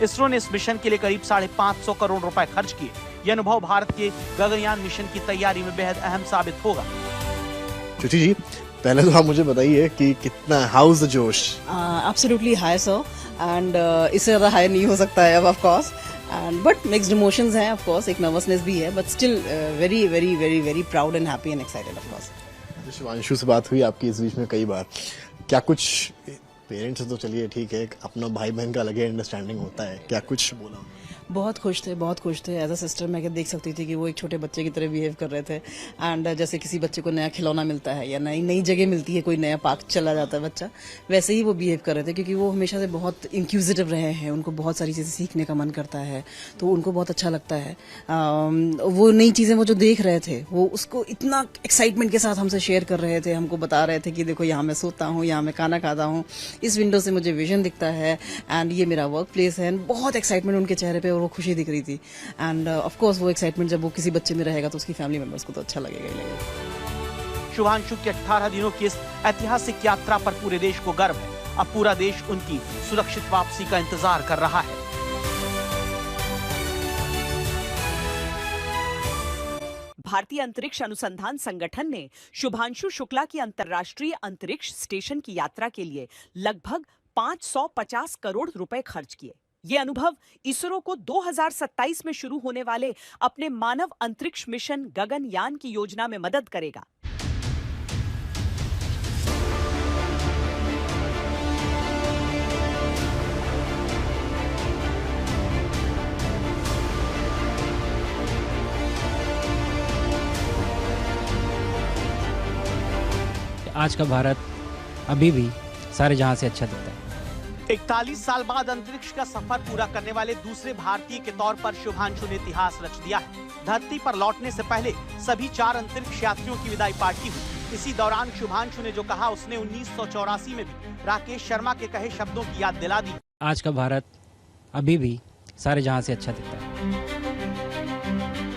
इसरो ने इस मिशन के लिए करीब 550 करोड़ रुपए खर्च किए। यह अनुभव भारत के गगनयान मिशन की तैयारी में बेहद अहम साबित होगा। शुचि जी, पहले तो आप मुझे बताइए कि कितना, हाउस द जोश? एब्सोल्युटली हाई सर, एंड इससे ज्यादा हाई नहीं हो सकता है अब of course, and but mixed emotions हैं ऑफ कोर्स, एक नर्वसनेस भी है, but still very very very very proud and happy and excited of course. Shivanshu से बात हुई आपकी इस बीच में कई बार, क्या कुछ पेरेंट्स से तो चलिए ठीक है, अपना भाई बहन का अलग ही अंडरस्टैंडिंग होता है, क्या कुछ बोला? बहुत खुश थे, बहुत खुश थे। एज अ सिस्टर मैं देख सकती थी कि वो एक छोटे बच्चे की तरह बिहेव कर रहे थे। एंड जैसे किसी बच्चे को नया खिलौना मिलता है या नई जगह मिलती है, कोई नया पार्क चला जाता है बच्चा, वैसे ही वो बिहेव कर रहे थे, क्योंकि वो हमेशा से बहुत इंक्यूजिटिव रहे हैं, उनको बहुत सारी चीज़ें सीखने का मन करता है, तो उनको बहुत अच्छा लगता है। वो नई चीज़ें वो जो देख रहे थे, वो उसको इतना एक्साइटमेंट के साथ हमसे शेयर कर रहे थे, हमको बता रहे थे कि देखो यहाँ मैं सोता हूँ, यहाँ मैं खाना खाता हूँ, इस विंडो से मुझे विजन दिखता है, एंड ये मेरा वर्क प्लेस है। बहुत एक्साइटमेंट उनके चेहरे पे और वो खुशी दिख रही थी। एंड ऑफ कोर्स वो एक्साइटमेंट जब वो किसी बच्चे में रहेगा तो उसकी फैमिली मेंबर्स को तो अच्छा लगेगा ही लगेगा। शुभांशु की 18 दिनों की इस ऐतिहासिक यात्रा पर पूरे देश को गर्व है। अब पूरा देश उनकी सुरक्षित वापसी का इंतजार कर रहा है। भारतीय अंतरिक्ष अनुसंधान संगठन ने शुभांशु शुक्ला की अंतर्राष्ट्रीय अंतरिक्ष स्टेशन की यात्रा के लिए लगभग 550 करोड़ रुपए खर्च किए। ये अनुभव इसरो को 2027 में शुरू होने वाले अपने मानव अंतरिक्ष मिशन गगनयान की योजना में मदद करेगा। आज का भारत अभी भी सारे जहां से अच्छा दिखता है। 41 साल बाद अंतरिक्ष का सफर पूरा करने वाले दूसरे भारतीय के तौर पर शुभांशु ने इतिहास रच दिया है। धरती पर लौटने से पहले सभी 4 अंतरिक्ष यात्रियों की विदाई पार्टी हुई। इसी दौरान शुभांशु ने जो कहा, उसने 1984 में भी राकेश शर्मा के कहे शब्दों की याद दिला दी। आज का भारत अभी भी सारे जहां से अच्छा दिखता है।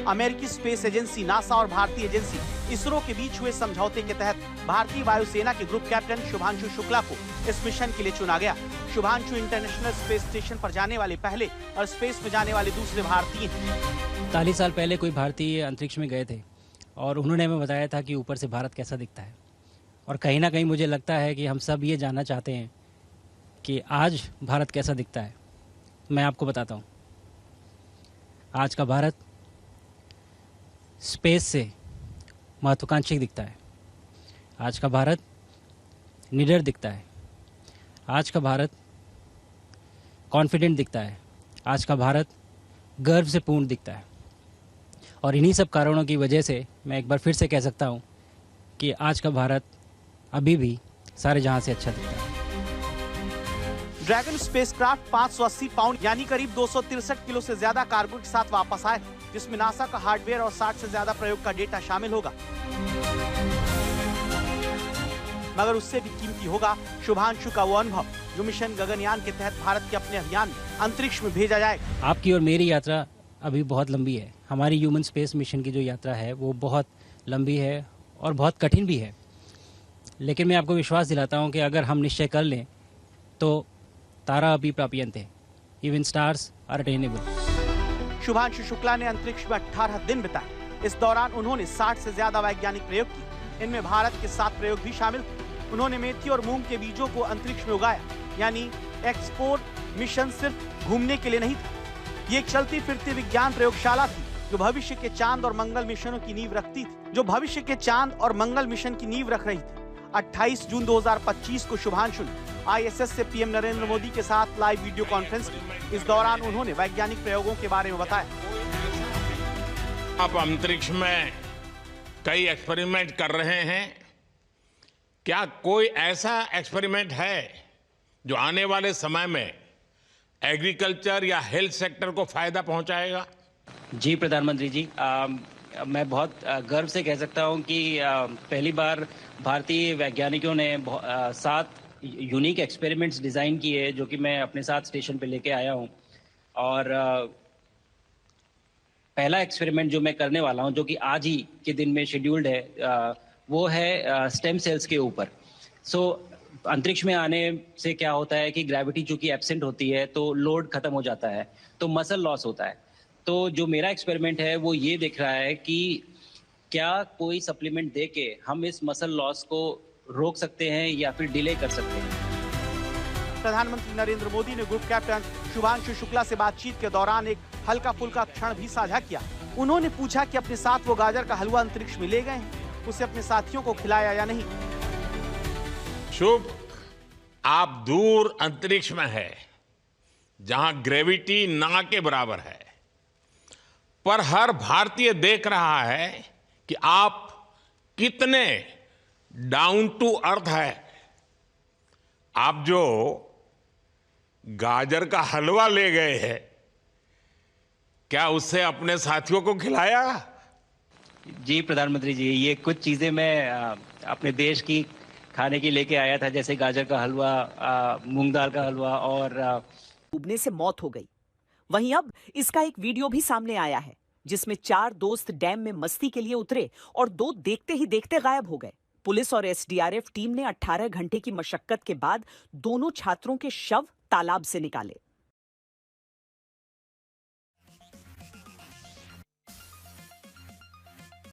अमेरिकी स्पेस एजेंसी नासा और भारतीय एजेंसी इसरो के बीच हुए समझौते के तहत भारतीय वायुसेना के ग्रुप कैप्टन शुभांशु शुक्ला को इस मिशन के लिए चुना गया। शुभांशु इंटरनेशनल स्पेस स्टेशन पर जाने वाले पहले और स्पेस में जाने वाले दूसरे भारतीय हैं। 40 साल पहले कोई भारतीय अंतरिक्ष में गए थे और उन्होंने हमें बताया था कि ऊपर से भारत कैसा दिखता है। और कहीं ना कहीं मुझे लगता है कि हम सब ये जानना चाहते हैं कि आज भारत कैसा दिखता है। मैं आपको बताता हूँ, आज का भारत स्पेस से महत्वाकांक्षी दिखता है। आज का भारत निडर दिखता है। आज का भारत कॉन्फिडेंट दिखता है। आज का भारत गर्व से पूर्ण दिखता है। और इन्हीं सब कारणों की वजह से मैं एक बार फिर से कह सकता हूँ कि आज का भारत अभी भी सारे जहां से अच्छा दिखता है। ड्रैगन स्पेसक्राफ्ट 580 पाउंड यानी करीब 263 किलो से ज्यादा कार्गो के साथ वापस आए, जिसमें नासा का हार्डवेयर और 60 से ज्यादा प्रयोग का डेटा शामिल होगा। मगर उससे भी कीमती होगा शुभांशु का वो अनुभव जो मिशन गगनयान के तहत भारत के अपने अभियान में अंतरिक्ष में भेजा जाएगा। आपकी और मेरी यात्रा अभी बहुत लंबी है। हमारी ह्यूमन स्पेस मिशन की जो यात्रा है वो बहुत लंबी है और बहुत कठिन भी है। लेकिन मैं आपको विश्वास दिलाता हूँ कि अगर हम निश्चय कर लें तो तारा अभी प्राप्यन्ते, even stars are attainable. Shubhanshu Shukla ने अंतरिक्ष में 18 दिन बिताए। इस दौरान उन्होंने 60 से ज्यादा वैज्ञानिक प्रयोग किए। इनमें भारत के 7 प्रयोग भी शामिल। उन्होंने मेथी और मूंग के बीजों को अंतरिक्ष में उगाया, यानी एक्सपोर्ट मिशन सिर्फ घूमने के लिए नहीं था। ये एक चलती फिरती विज्ञान प्रयोगशाला थी जो भविष्य के चांद और मंगल मिशनों की नींव रखती थी, जो भविष्य के चांद और मंगल मिशन की नींव रख रही थी। 28 जून 2025 को शुभांशु ने ISS से PM नरेंद्र मोदी के साथ लाइव वीडियो कॉन्फ्रेंस की। इस दौरान उन्होंने वैज्ञानिक प्रयोगों के बारे में बताया। आप अंतरिक्ष में कई एक्सपेरिमेंट कर रहे हैं। क्या कोई ऐसा एक्सपेरिमेंट है जो आने वाले समय में एग्रीकल्चर या हेल्थ सेक्टर को फायदा पहुंचाएगा? जी प्रधानमंत्री जी, मैं बहुत गर्व से कह सकता हूं कि पहली बार भारतीय वैज्ञानिकों ने 7 यूनिक एक्सपेरिमेंट्स डिज़ाइन किए जो कि मैं अपने साथ स्टेशन पे लेके आया हूं। और पहला एक्सपेरिमेंट जो मैं करने वाला हूं, जो कि आज ही के दिन में शेड्यूल्ड है, वो है स्टेम सेल्स के ऊपर। अंतरिक्ष में आने से क्या होता है कि ग्रेविटी चूंकि एब्सेंट होती है तो लोड खत्म हो जाता है, तो मसल लॉस होता है। तो जो मेरा एक्सपेरिमेंट है वो ये देख रहा है कि क्या कोई सप्लीमेंट दे के हम इस मसल लॉस को रोक सकते हैं या फिर डिले कर सकते हैं। प्रधानमंत्री नरेंद्र मोदी ने ग्रुप कैप्टन शुभांशु शुक्ला से बातचीत के दौरान एक हल्का फुल्का क्षण भी साझा किया। उन्होंने पूछा कि अपने साथ वो गाजर का हलवा अंतरिक्ष में ले गए हैं, उसे अपने साथियों को खिलाया या नहीं। शुभ, आप दूर अंतरिक्ष में है जहां ग्रेविटी ना के बराबर है, पर हर भारतीय देख रहा है कि आप कितने डाउन टू अर्थ है। आप जो गाजर का हलवा ले गए हैं, क्या उससे अपने साथियों को खिलाया? जी प्रधानमंत्री जी, ये कुछ चीजें मैं अपने देश की खाने की लेके आया था, जैसे गाजर का हलवा, मूंग दाल का हलवा और डूबने से मौत हो गई। वहीं अब इसका एक वीडियो भी सामने आया है जिसमें 4 दोस्त डैम में मस्ती के लिए उतरे और 2 देखते ही देखते गायब हो गए। पुलिस और एसडीआरएफ टीम ने 18 घंटे की मशक्कत के बाद दोनों छात्रों के शव तालाब से निकाले।